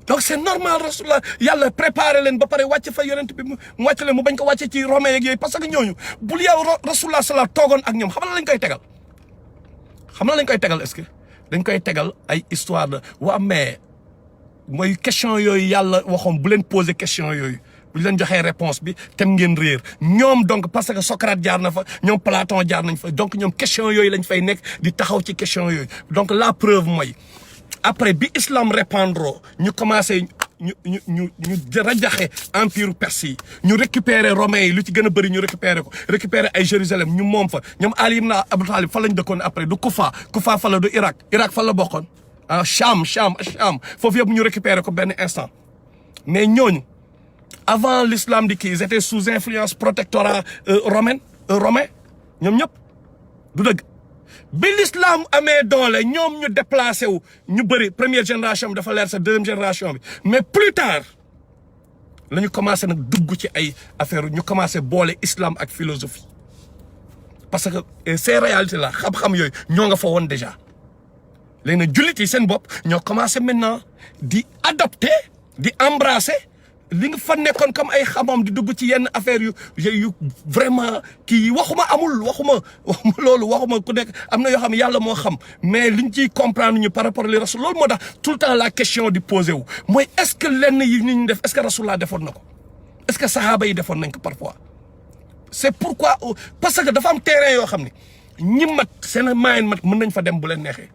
donc c'est normal Rasulullah yàlla préparé leen ba pare wàcc fa yonent bi mu wàcc leen mu bañ ko wàcce ci romain yeeg yooyu parce que ñooñu bul yow Rasulullah sala toogoon ak ñoom xam na lañ koy tegal est-ce que dañ koy tegal ay histoire de waa mais mooy question yooyu yàlla waxoon bu leen poser question yooyu bu leen joxee réponse bi tem ngeen réer ñoom donc parce que Socrate jaar na fa ñoom Platon jaar nañ fa donc ñoom question yooyu lañ fay nekk di taxaw ci question yooyu donc la preuve mooy après bi islam répandre ñu commencé ñu rajaxe empire perse yi ñu récupérer romains yi lu ci gën a bëri ñu récupérer ay Jérusalem ñu moom fa ñoom Ali ibn Abi Talib fa lañ dëkkoon après du Kufa fa la du Irak fa la bokkoon ah Cham foofu yëpp ñu récupérer ko benn instant mais ñooñu avant l'islam di kii ils étaient sous influence protectorat romain ñoom ñëpp du dëgg bi l'islam amee doole ñoom ñu déplacé wu ñu bëri première génération bi dafa leer sa deuxième génération bi mais plus tard la ñu commencé nag dugg ci ay affaire ñu commencé boole islam ak philosophie parce que ces réalités là xam-xam yooyu ñoo nga fa woon déjà léegi nag jullit yi seen bopp ñoo commencé maintenant di adopter di embrasser li nga fa nekkoon comme ay xamam di dugg ci yenn affaire yu vraiment kii waxuma loolu waxuma ku nekk am na yoo xam ne yàlla moo xam mais liñ ciy comprendre ñu par rapport li rasul loolu moo tax tout le temps la question di posé wu mooy est-ce que lenn yi ñu def est-ce que rasulullah defoon na ko est-ce que sahaaba yi defoon nañ ko parfois c'est pourquoi parce que dafa am terrain yoo xam ne ñi mat seen maayin mat mën nañ fa dem bu leen neexee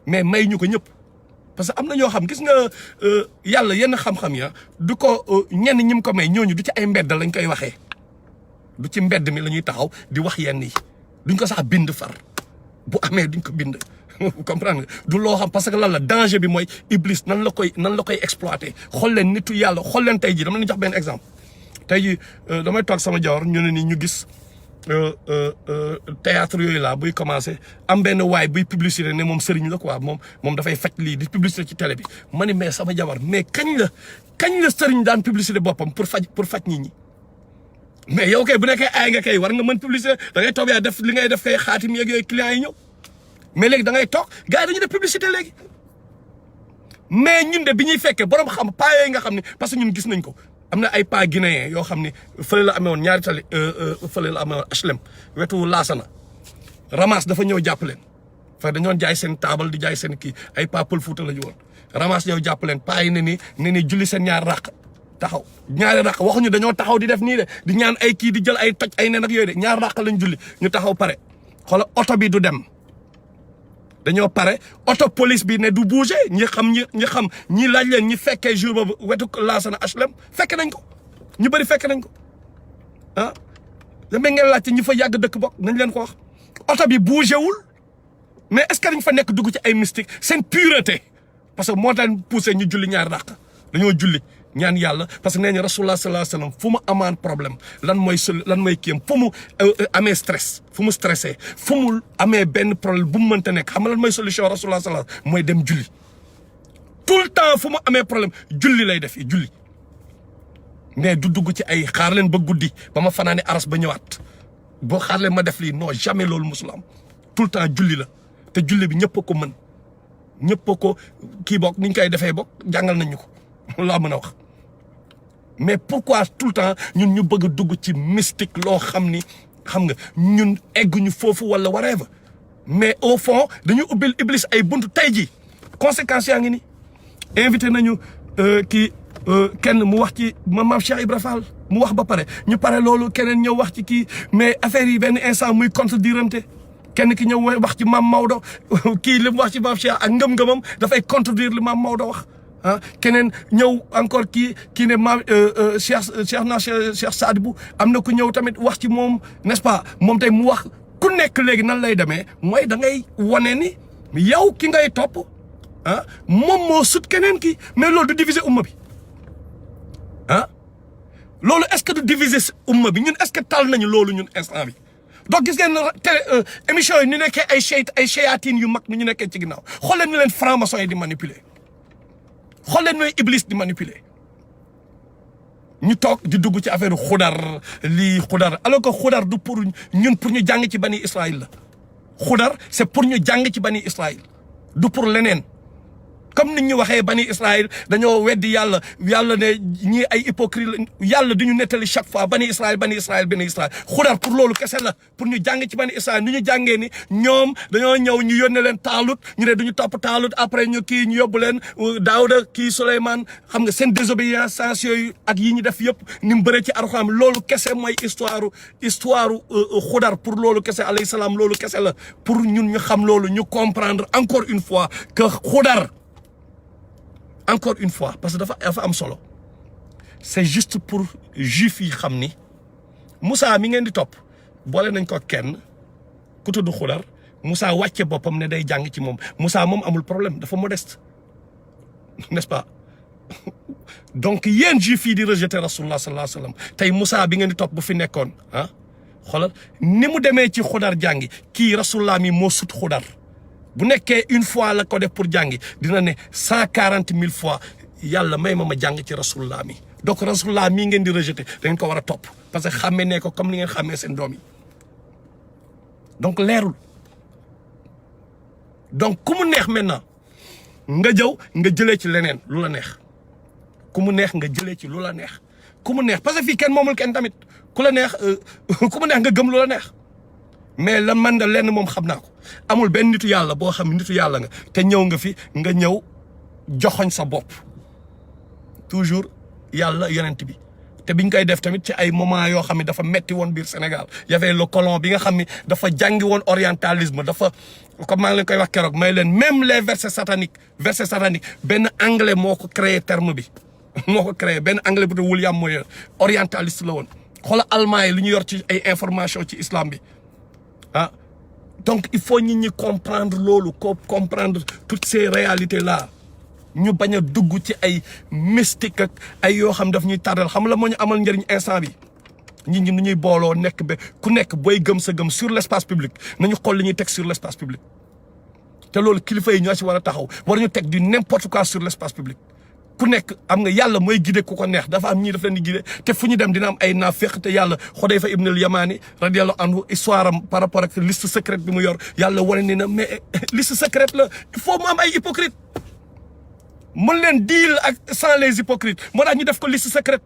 mais may ñu ko ñëpp parce que am na ñoo xam gis nga yàlla yenn xam-xam ya du ko ñenn ñi mu ko may ñooñu du ci ay mbedd lañ koy waxee du ci mbedd mi la ñuy taxaw di wax yenn yi duñ ko sax bind far bu amee duñ ko bind comprendre nga du loo xam parce que lan la danger bi mooy iblis nan la koy exploiter xool leen nitu yàlla xool leen tey jii dama leen jox benn exemple tey jii damay toog sama jawar ñu ne ni ñu gis théâtre yooyu laa buy commencé am benn waay buy publicité ne moom sëriñ la quoi moom dafay faj lii di publicité ci télé bi ma ni mais sama jabar mais kañ la sëriñ daan publicité boppam pour faj nit ñi mais yow kay bu nekkee ay nga kay war nga mën publicité da ngay toog yaa def li ngay def kay xaatim yeeg yooyu clients yi ñëw mais léegi da ngay toog gars yi dañuy def publicité léegi mais ñun de bi ñuy fekkee borom xam paa yooyu nga xam ne parce que ñun gis nañ ko am na ay pas guinéen yoo xam ne fële la amee woon ñaari tali fële la amee woon HLM wetu Laasana Ramas dafa ñëw jàpp leen fa dañoon jaay seen taabal di jaay seen kii ay pas Pël Fuuta la ñu woon Ramas ñëw jàpp leen pas yi ne ni julli seen ñaari raq taxaw ñaari raq waxuñu dañoo taxaw di def nii de di ñaan ay kii di jël ay toj ay nen ak yooyu de ñaari raq lañ julli ñu taxaw pare xoolal oto bi du dem dañoo pare auto police bi ne du bouger ñi xam ñi laaj leen ñi fekkee jour boobu wetu Laasana HLM fekke nañ ko ñu bëri fekke nañ ko ah damay ngeen laajte ñi fa yàgg dëkk bokk nañ leen ko wax auto bi bougé wul mais est-ce que dañ fa nekk dugg ci ay mystique seen pureté parce que moo tax poussé ñu julli ñaari ràq dañoo julli ñaan yàlla parce que nee ñu rasulullah sallallahu alayhi wasallam fu mu amaan problème lan mooy kiyam fu mu amee stress fu mu stressé fu mu amee benn problème bu mu mënta nekk xam nga lan mooy solution rasulullah sallallahu alayhi wasallam mooy dem julli tout le temps fu mu amee problème julli lay def julli mais du dugg ci ay xaar leen ba guddi ba ma fanaane aras ba ñëwaat boo xaar leen ma def lii non jamais loolu musul am tout le temps julli la te julli bi ñëpp a ko mën ñëpp a ko kii bokk ni ñu koy defee bokk jàngal nañ ñu ko laa mën a wax mais pourquoi tout le temps ñun ñu bëgg a dugg ci mystique loo xam ni xam nga ñun egguñu foofu wala whatever mais au fond dañu ubbil Iblis ay buntu tey ji conséquences yaa ngi ni invité nañu kii kenn mu wax ci maam Cheikh Ibra Fall mu wax ba pare ñu pare loolu keneen ñëw wax ci kii mais affaire yi benn instant muy contredirante kenn ki ñëw wax ci maam Maodo kii li mu wax ci maam Cheikh ak ngëm-ngëmam dafay contredire li maam Maodo wax ah keneen ñëw encore kii ne maam Cheikh Sadibou am na ku ñëw tamit wax ci moom n'est-ce pas moom tey mu wax ku nekk léegi nan lay demee mooy da ngay wane ni yow ki ngay topp ah moom moo sut keneen ki mais loolu du diviser umma bi ah loolu est-ce que du diviser umma bi ñun est-ce que tal nañu loolu ñun instant bi donc gis ngeen télé émission yi ñu nekkee ay shayatin yu mag ñu nekkee ci ginnaaw xool leen ñu leen franc-maçon yi di manipuler xool leen ñooy Iblis di manipuler ñu toog di dugg ci affaire xudar lii xudar alors que xudar du pour ñun pour ñu jàng ci bani Israël la xudar c'est pour ñu jàng ci bani Israël du pour leneen comme nit ñu waxee bani Israël dañoo weddi yàlla ne ñii ay hypocrite yàlla di ñu nettali chaque fois bani Israël xudar pour loolu kese la pour ñu jàng ci bani Israël ni ñu jàngee ni ñoom dañoo ñëw ñu yónnee leen Taalut ñu ne duñu topp Taalut après ñu kii ñu yóbbu leen Daawuda kii Souleymane xam nga seen désobéissance yooyu ak yi ñu def yëpp ni mu bëree ci Alxuraan loolu kese mooy histoire xudar pour loolu kese alayhi salaam loolu kese la pour ñun ñu xam loolu ñu comprendre encore une fois que xudar encore une fois parce que dafa am solo c'est juste pour juif yi xam ni Moussa mi ngeen di topp boole nañ ko kenn ku tudd xudar Moussa wàcce boppam ne day jàng ci moom Moussa moom amul problème dafa modeste n'est-ce pas donc yéen juif yi di rejeter rasulullah sallallahu alayhi wa sallam tey Moussa bi ngeen di topp bu fi nekkoon ah xoolal ni mu demee ci xudar jàngi kii rasulullah mi moo sut xudar bu nekkee une fois la ko def pour jàngi dina ne 140 000 fois yàlla may ma jàng ci rasulullah mi donc rasulullah mii ngeen di rejeter da ngeen ko war a topp parce que xàmmee ne ko comme ni ngeen xàmmee seen doom yi donc leerul donc ku mu neex maintenant nga jëlee ci leneen lu la neex ku mu neex nga jëlee ci lu la neex ku mu neex parce que fii kenn moomul kenn tamit ku la neex ku mu neex nga gëm lu la neex mais la man da lenn moom xam naa ko amul benn nitu yàlla boo xam ne nitu yàlla nga te ñëw nga fi nga ñëw joxoñ sa bopp toujours yàlla yonent bi te biñ koy def tamit ci ay moment yoo xam ne dafa metti woon biir Sénégal y avait le colon bi nga xam ne dafa jàngi woon orientalisme dafa comme maa ngi leen koy wax keroog may leen même les versets sataniques benn anglais moo ko créé terme bi moo ko créé benn anglais bu tudd William Moyer orientaliste la woon xoola allemand yi lu ñu yor ci ay information ci islam bi ah donc il faut nit ñi comprendre loolu comprendre toutes ces réalités là ñu bañ a dugg ci ay mystique ak ay yoo xam daf ñuy tardal xam la moo ñu amal njëriñ instant bi nit ñi nu ñuy booloo nekk ba ku nekk booy gëm sa gëm sur l'espace public nañu xool li ñuy teg sur l'espace public te loolu kilifa yi ñoo ci war a taxaw war ñu teg du n'importe quoi sur l'espace public ku nekk am nga yàlla mooy guider ku ko neex dafa am ñii daf leen di guider te fu ñu dem dina am ay naafeq te yàlla Xudayfa ibn al-Yamani radiyallahu anhu histoire am par rapport ak liste secrète bi mu yor yàlla wane ni na mais liste secrète la il faut mu am ay hypocrite mën leen deal ak sans les hypocrites moo tax ñu def ko liste secrète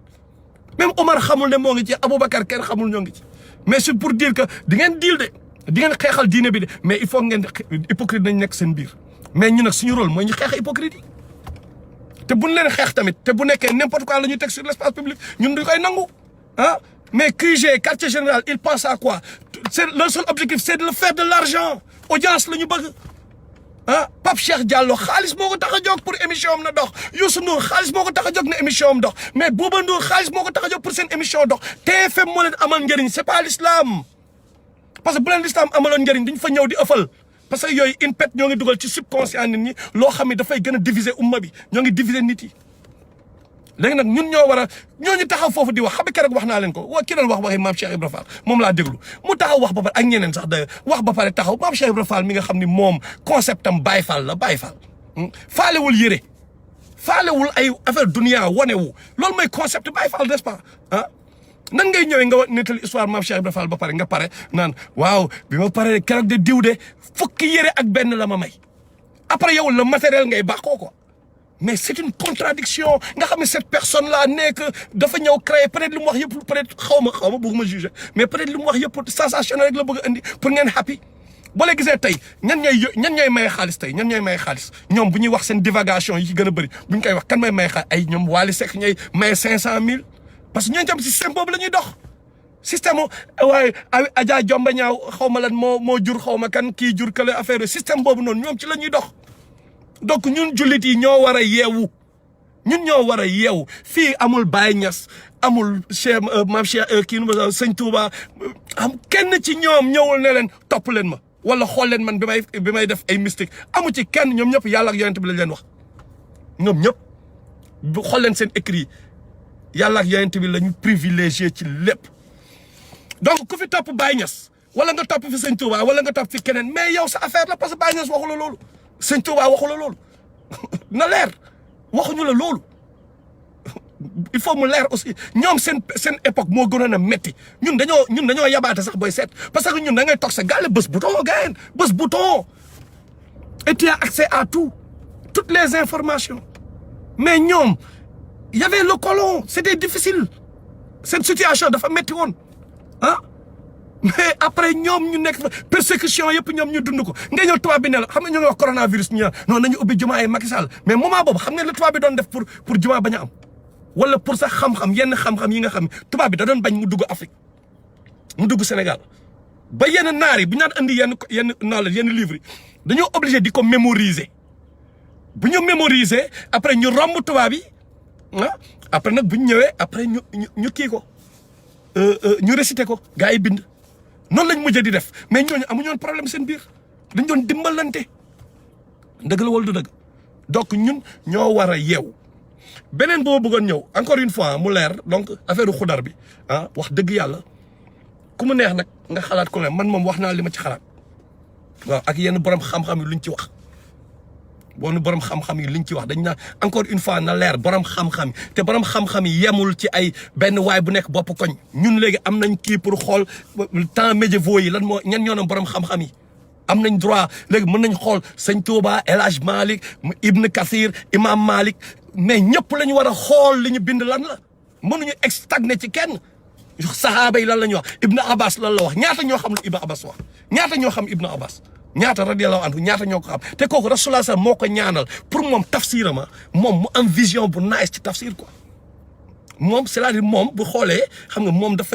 même Omar xamul ne moo ngi ci Aboubacar kenn xamul ñoo ngi ci mais c'est pour dire que di ngeen deal de di ngeen xeexal diine bi de mais il faut ngeen hypocrite nañ nekk seen biir mais ñu nag suñu rôle mooy ñu xeex hypocrite yi te buñ leen xeex tamit te bu nekkee n'importe quoi la ñuy teg sur l'espace public ñun duñ koy nangu ah mais QG quartier général il pense à quoi c'est leur seul objectif c'est de le faire de l'argent audience la ñu bëgg ah Pape Cheikh Diallo xaalis moo ko tax a jóg pour émission am na dox Youssou Ndour xaalis moo ko tax a jóg na émission am dox mais Bouba Ndour xaalis moo ko tax a jóg pour seen émission dox TFM moo leen amal njëriñ c'est pas l'islam parce que bu leen l'islam amaloon njëriñ duñ fa ñëw di ëffal parce que yooyu une pet ñoo ngi dugal ci subconscient nit ñi loo xam ne dafay gën a diviser umma bi ñoo ngi diviser nit yi léegi nag ñun ñoo war a ñooñu taxaw foofu di wax xam nga keroog wax naa leen ko waa ki doon wax waxi maam Cheikh Ibra Fall moom laa déglu mu taxaw wax ba pare ak ñeneen sax da wax ba pare taxaw maam Cheikh Ibra Fall mi nga xam ni moom concept am Baye Fall la Baye Fall faalewul yëre faalewul ay affaire dunia wanewu loolu mooy concept Baye Fall n'est-ce pas ah nan ngay ñëwee nga nettali histoire maam Cheikh Ibra Fall ba pare nga pare naan waaw bi ma pare keroog de diw de fukki yëre ak benn la ma may après yow le matériel ngay bàqoo quoi mais c'est une contradiction nga xam ne cette personne là nekk dafa ñëw créer peut-être li mu wax yëpp peut-être xaw ma bëgguma juger mais peut-être li mu wax yëpp sensationnel rek la bëgg a indi pour ngeen happy boo leen gisee tey ñan ñooy maye xaalis tey ñan ñooy maye xaalis ñoom bu ñuy wax seen divagation yi ci gën a bëri bu ñu koy wax kan may maye xaalis ay ñoom Wally Seck ñooy maye 500 000 parce que ñooñu tam système boobu la ñuy dox système waaye Adja Jomba ñaaw xaw ma lan moo jur xaw ma kan kii jur kële affaire système boobu noonu ñoom ci la ñuy dox donc ñun jullit yi ñoo war a yeewu ñun ñoo war a yeewu fii amul Baye Niass amul Cheikh Mame Cheikh kii nu ma Sëñ Touba am kenn ci ñoom ñëwul ne leen topp leen ma wala xool leen man bi may def ay mystique amu ci kenn ñoom ñëpp yàlla ak yonent bi lañ leen wax ñoom ñëpp bu xool leen seen écrit yàlla ak yonent bi lañu privilégié ci lépp donc ku fi topp Baye Niass wala nga topp fi Sëñ Touba wala nga topp fi keneen mais yow sa affaire la parce que Baye Niass waxu la loolu Sëñ Touba waxu la loolu na leer waxuñu la loolu il faut mu leer aussi ñoom seen époque moo gënoon a metti ñun dañoo yabaate sax booy seet parce que ñun da ngay toog sa gàlle bés bouton gayen bés bouton et tu as accès à toutes les informations mais ñoom y avait le colon c'était difficile seen situation dafa metti woon ah mais après ñoom ñu nekk persécution yëpp ñoom ñu dund ko nga ñëw tubaab bi ne la xam nga ñu ngi wax coronavirus ñu non nañu ubbi jumaa yi Macky Sall mais moment boobu xam nga la tubaab bi doon def pour jumaa bañ a am wala pour sax xam-xam yenn xam-xam yi nga xam tubaab bi da doon bañ mu dugg Afrique mu dugg Sénégal ba yenn naar yi bu ñu daan andi yenn livres yi dañoo obligé di ko mémoriser bu ñu mémoriser après ñu romb tubaab yi après nag bu ñu ñëwee après ñu kii ko ñu réciter ko gars yi bind. noonu lañ mujjee di def mais ñooñu amuñu woon problème seen biir dañ doon dimbalante dëgg la wala du dëgg donc ñun ñoo war a yeewu beneen boo bëggoon ñëw encore une fois mu leer donc affaire xudar bi wax dëgg yàlla ku mu neex nag nga xalaat ko ne man moom wax naa li ma ci xalaat waaw ak yenn borom xam-xam yi luñ ci wax borom xam-xam yi liñ ci wax dañ naa encore une fois na leer borom xam-xam yi te borom xam-xam yi yemul ci ay benn waay bu nekk bopp koñ ñun léegi am nañ kii pour xool temps médiévaux yi lan moo ñan ñoo doon borom xam-xam yi am nañ droit léegi mën nañ xool Sëñ Touba El Hadj Malick Ibn Kathir Imam Malik mais ñëpp la ñu war a xool li ñu bind lan la mënuñu stagné ci kenn sahaaba yi lan la ñu wax Ibn Abbas lan la wax ñaata ñoo xam lu Ibn Abbas wax ñaata ñoo xam Ibn Abbas ñaata radiyallahu anhu ñaata ñoo ko xam te kooku rasulullah sa moo ko ñaanal pour moom tafsirama moom mu am vision bu nice ci tafsir quoi moom c'est-à-dire moom bu xoolee xam nga moom daf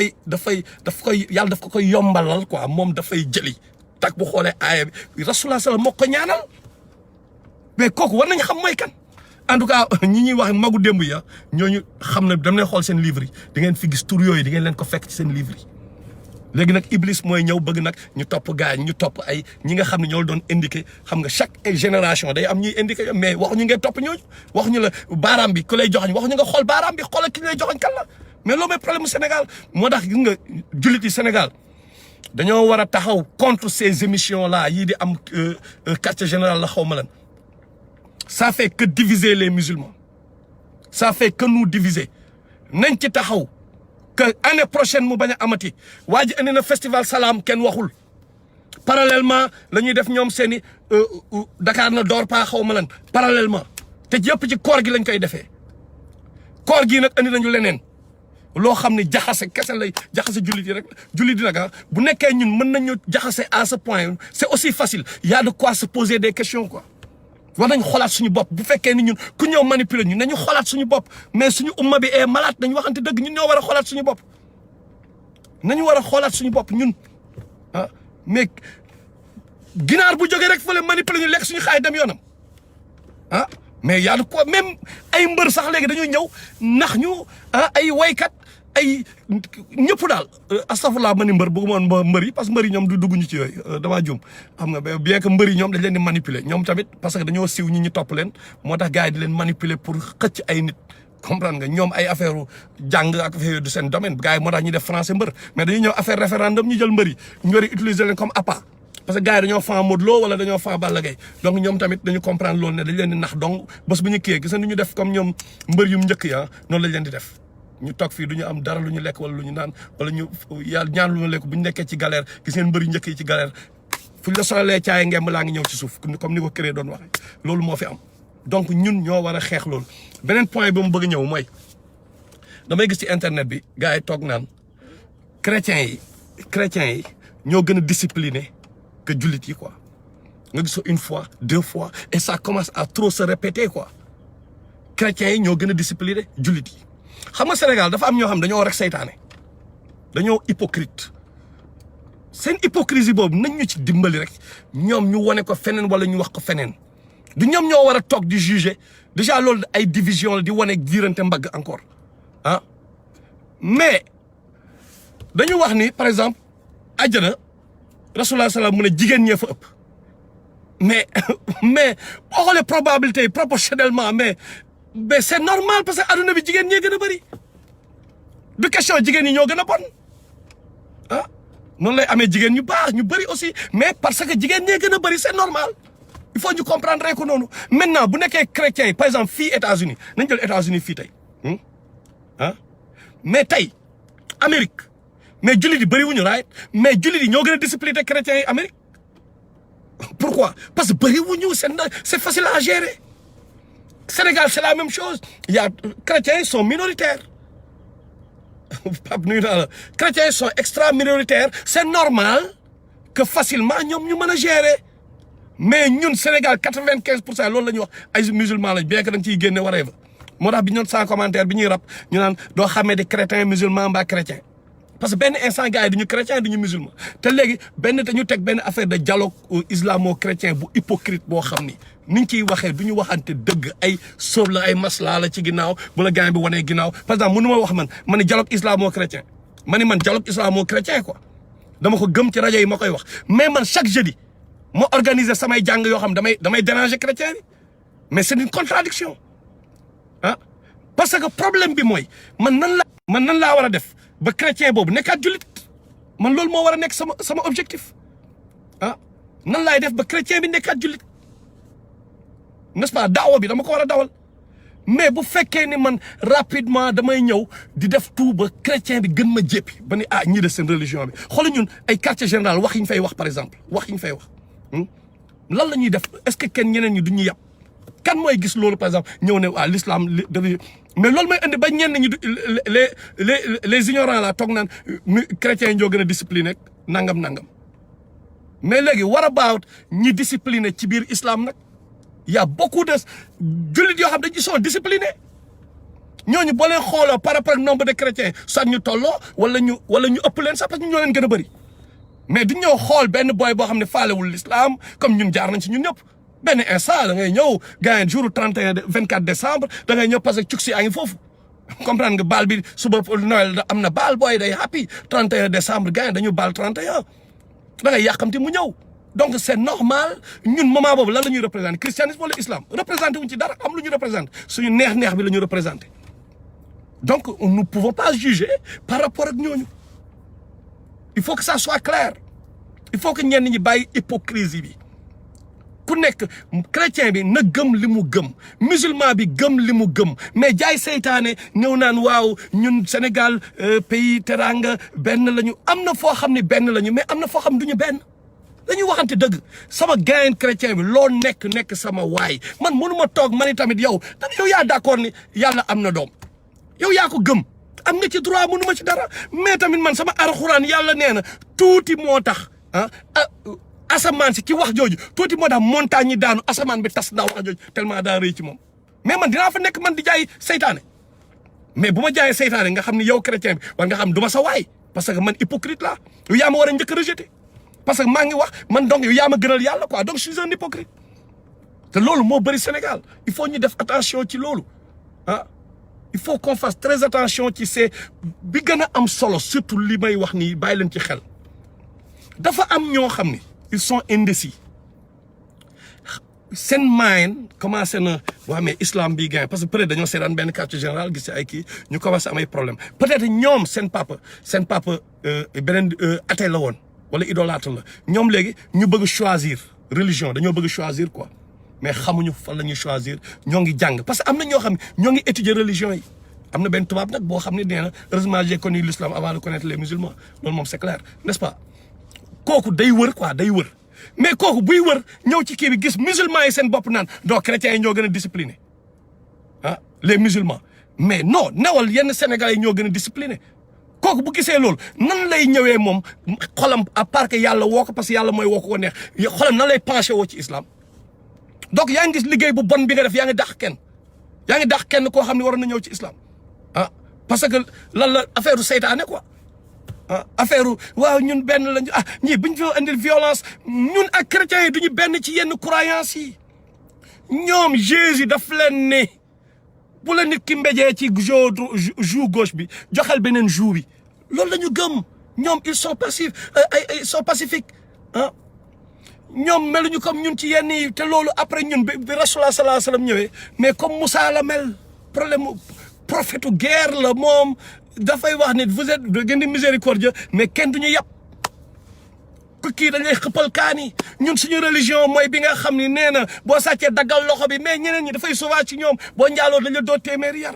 koy yàlla daf ko koy yombalal quoi moom dafay jëli tak bu xoolee aaya bi rasulullah sa moo ko ñaanal mais kooku war nañ xam mooy kan en tout cas ñi ñuy wax magu démb ya ñooñu xam ne dam leen xool seen livre yi di ngeen fi gis tur yooyu di ngeen leen ko fekk ci seen livre yi léegi nag Iblis mooy ñëw bëgg nag ñu topp gars yi ñu topp ay ñi nga xam ne ñoo doon indiqué xam nga chaque génération day am ñuy indiqué mais waxuñu ngeen topp ñooñu waxuñu la baaraam bi ku lay joxoñ waxuñu nga xool baaraam bi xoolal ki lay joxoñ kan la mais loolu mooy problème mu Sénégal moo tax gis nga jullit yi Sénégal dañoo war a taxaw contre ces émissions là yii di am quartier général la xaw ma lan ça fait que diviser les musulmans ça fait que nous diviser nañ ci taxaw que année prochaine mu bañ a amati waa ji indi na festival Salam kenn waxul parallèlement la ñuy def ñoom seen i Dakar na door paa xaw ma lan parallèlement te yëpp ci koor gi lañ koy defee koor gii nag andi nañu leneen loo xam ne jaxase kese lay jaxase jullit yi rek jullit yi nag bu nekkee ñun mën nañu jaxase à ce point c'est aussi facile y a de quoi se poser des questions quoi war nañ xoolaat suñu bopp bu fekkee ni ñun ku ñëw manipuler ñu nañu xoolaat suñu bopp mais suñu umma bi est malade nañu waxante dëgg ñun ñoo war a xoolaat suñu bopp nañu war a xoolaat suñu bopp ñun mais ginaar bu jógee rek fële manipuler ñu lekk suñu xaay dem yoonam mais yaa ko même ay mbër sax léegi dañuy ñëw nax ñu ay waykat ay ñëpp daal astafurlah ma ni mbër bëgguma woon mbër yi parce que mbër yi ñoom du dugg ñu ci yooyu damaa juum xam nga bien que mbër yi ñoom dañ leen di manipuler ñoom tamit parce que dañoo siw ñi ñu topp leen moo tax gars yi di leen manipuler pour xëcc ay nit comprendre nga ñoom ay affaire jàng ak affaire du seen domaine gars yi moo tax ñu def français mbër mais dañuy ñëw affaire référendum ñu jël mbër yi ñu war a utiliser leen comme appât parce que gars yi dañoo fan Modou Lo wala dañoo fan Balla Gaye donc ñoom tamit dañu comprendre loolu ne dañ leen di nax donc bés bu ñu kiyee gis ñu def comme ñoom mbër yu njëkk ya noonu lañ leen di def ñu toog fii du ñu am dara lu ñu lekk wala lu ñu naan wala ñu yàlla ñaan lu ñu lekk bu ñu nekkee ci galère gis ngeen mbër yu njëkk yi ci galère fu ñu la sonalee caaye ngemb laa ngi ñëw ci suuf comme ni ko Kéré doon waxee loolu moo fi am donc ñun ñoo war a xeex loolu. beneen point bi mu bëgg ñëw mooy damay gis ci internet bi gars yi toog naan chrétiens yi ñoo gën a discipliné que jullit yi quoi nga gis ko une fois 2 fois et ça commence à trop se répéter quoi chrétiens yi ñoo gën a discipliné jullit yi. xam nga Sénégal dafa am ñoo xam dañoo rek seytaane dañoo hypocrite seen hypocrisie boobu nañ ñu ci dimbali rek ñoom ñu wane ko feneen wala ñu wax ko feneen du ñoom ñoo war a toog di juger déjà loolu ay division la di wane diirante mbagg encore ah mais dañu wax ni par exemple àjjana rasulullah salaam mu ne jigéen ñee fa ëpp mais boo xoolee probabilité yi proportionnellement mais c'est normal parce que adduna bi jigéen ñee gën a bëri du question jigéen ñi ñoo gën a bon ah noonu lay amee jigéen ñu baax ñu bëri aussi mais parce que jigéen ñee gën a bëri c'est normal il faut ñu comprendre ko noonu maintenant bu nekkee chrétiens yi par exemple fii États-Unis nañ jël États-Unis fii tey ah mais tey Amérique mais jullit yi bëri wuñu right mais jullit yi ñoo gën a discipliné chrétiens yi Amérique pourquoi parce que bëri wuñu c'est facile à gérer Sénégal c'est la même chose il y a chrétiens sont minoritaires Pape nuyu naa la chrétiens sont extra minoritaires c'est normal que facilement ñoom ñu mën a gérer mais ñun Sénégal 95% loolu la ñuy wax ay musulmans lañ bien que dañ ciy génne waree fa moo tax bi ñoon sans commentaire bi ñuy rap ñu naan doo xamee de chrétien musulman mbaa chrétien parce que benn instant gars yi duñu chrétien duñu musulman te léegi dañu teg benn affaire de dialogue islamo-chrétien bu hypocrite boo xam ni niñ ciy waxee du ñu waxante dëgg ay sóob la ay maslaa la ci ginnaaw bu la gars bi wanee ginnaaw par exemple mënu ma wax ma ne dialogue islamo-chrétien man dialogue islamo-chrétien quoi dama ko gëm ci rajo yi ma koy wax mais man chaque jeudi ma organiser samay jàng yoo xam damay déranger chrétien bi mais c'est une contradiction ah parce que problème bi mooy man nan laa war a def ba chrétien boobu nekkaat jullit man loolu moo war a nekk sama objectif ah nan laay def ba chrétien bi nekkaat jullit n'est-ce pas daawa bi dama ko war a dawal mais bu fekkee ni man rapidement damay ñëw di def tout ba chrétien bi gën ma jéppi ba ni ñii de seen religion bi xoolal ñun ay quartier général wax yi ñu fay wax par exemple wax yi ñu fay wax lan la ñuy def est-ce que kenn ñeneen ñi du ñu yàpp kan mooy gis loolu par exemple ñëw ne l'islam mais loolu mooy indi ba ñenn ñi les ignorants la toog naan chrétiens yi ñoo gën a discipliné nangam mais léegi what about ñi discipliné ci biir islam nag y a beaucoup de jullit yoo xam dañu sont disciplinés ñooñu boo leen xooloo par rapport ak nombre de chrétiens soit ñu tolloo wala ñu ëpp leen sax parce que ñoo leen gën a bëri mais du ñëw xool benn boy boo xam ne faalewul l'islam comme ñun jaar nañ ci ñun ñëpp benn instant da ngay ñëw gars yi jour 24 décembre da ngay ñëw parce que cug si yaa ngi foofu comprendre nga baal bi suba Noël am na baal booy day happy 31 décembre gars yi dañu baal 31 da ngay yàqamti mu ñëw donc c'est normal ñun moment boobu lan la ñuy représenter christianisme wala islam représenté wuñ ci dara am lu ñu représenté suñu neex-neex bi la ñu représenté donc nous ne pouvons pas juger par rapport ak ñooñu il faut que ça soit clair il faut que ñenn ñi bàyyi hypocrisie bi ku nekk chrétien bi na gëm li mu gëm musulman bi gëm li mu gëm mais jaay seytaane ñëw naan waaw ñun Sénégal pays teranga benn lañu am na foo xam ne benn lañu mais am na foo xam duñu benn dañuy waxante dëgg sama gain chrétien bi loo nekk sama waay man mënuma toog man tamit yow yaa d'accord ni yàlla am na doom yow yaa ko gëm am nga ci droit mënuma ci dara mais tamit man sama alxuraan yàlla nee na tuuti moo tax asamaan si ci wax jooju tuuti moo tax montagne yi daanu asamaan bi tas ndax wax jooju tellement daa rëy ci moom mais man dinaa fa nekk man di jaay seytaane mais bu ma jaayee seytaane nga xam ni yow chrétien bi war nga xam du ma sa waay parce que man hypocrite la yow yaa ma war a njëkk a rejeté parce que maa ngi wax man donc yow yaa ma gënal yàlla quoi donc je suis un hypocrite te loolu moo bëri Sénégal il faut ñu def attention ci loolu il faut qu'on fasse très attention ci c'est bi gën a am solo surtout li may wax nii bàyyi leen ci xel dafa am ñoo xam ni ils sont indécis seen mind commencé na waa mais islam bi gain parce que peut-être dañoo seetaan benn quartier général gis ay kii ñu commencé amay problème peut-être ñoom seen papa beneen athée la woon wala idolâtre la ñoom léegi ñu bëgg choisir religion dañoo bëgg choisir quoi mais xamuñu fan la ñuy choisir ñoo ngi jàng parce que am na ñoo xam ne ñoo ngi étudier religion yi am na benn tubaab nag boo xam ne nee na heureusement j'ai connu l'islam avant de connaître les musulmans loolu moom c'est clair n'est-ce pas kooku day wër quoi day wër mais kooku buy wër ñëw ci kii bi gis musulmans yi seen bopp naan donc chrétiens yi ñoo gën a discipliné ah les musulmans mais non newal yenn sénégalais yi ñoo gën a discipliné kooku bu gisee loolu nan lay ñëwee moom xolam à part que yàlla woo ko parce que yàlla mooy woo ko neex xolam nan lay penché woo ci islam donc yaa ngi gis liggéey bu bon bi nga def yaa ngi dàq kenn koo xam ne waroon na ñëw ci islam ah parce que lan la affaire u seytaane quoi ah affaire waaw ñun benn lañu ah ñii buñ fi indil violence ñun ak chrétiens yi duñu benn ci yenn croyances yi ñoom Jésus daf leen ne bu la nit ki mbéjee ci joue gauche bi joxel beneen joue bi loolu la ñu gëm ñoom ils sont passifs ils sont pacifiques ah ñoom meluñu comme ñun ci yenn yi te loolu après ñun bi Rasulullah sallallahu alayhi wasallam ñëwee mais comme Moussa la mel problème prophète guerre la moom dafay wax ne vous êtes da ngeen di miséricordieux mais kenn duñu yàpp ku kii dañ lay xëppal kaani ñun suñu religion mooy bi nga xam ni nee na boo sàccee daggal loxo bi mais ñeneen ñi dafay sauvage ci ñoom boo njaaloo dañ la doo téeméeri yar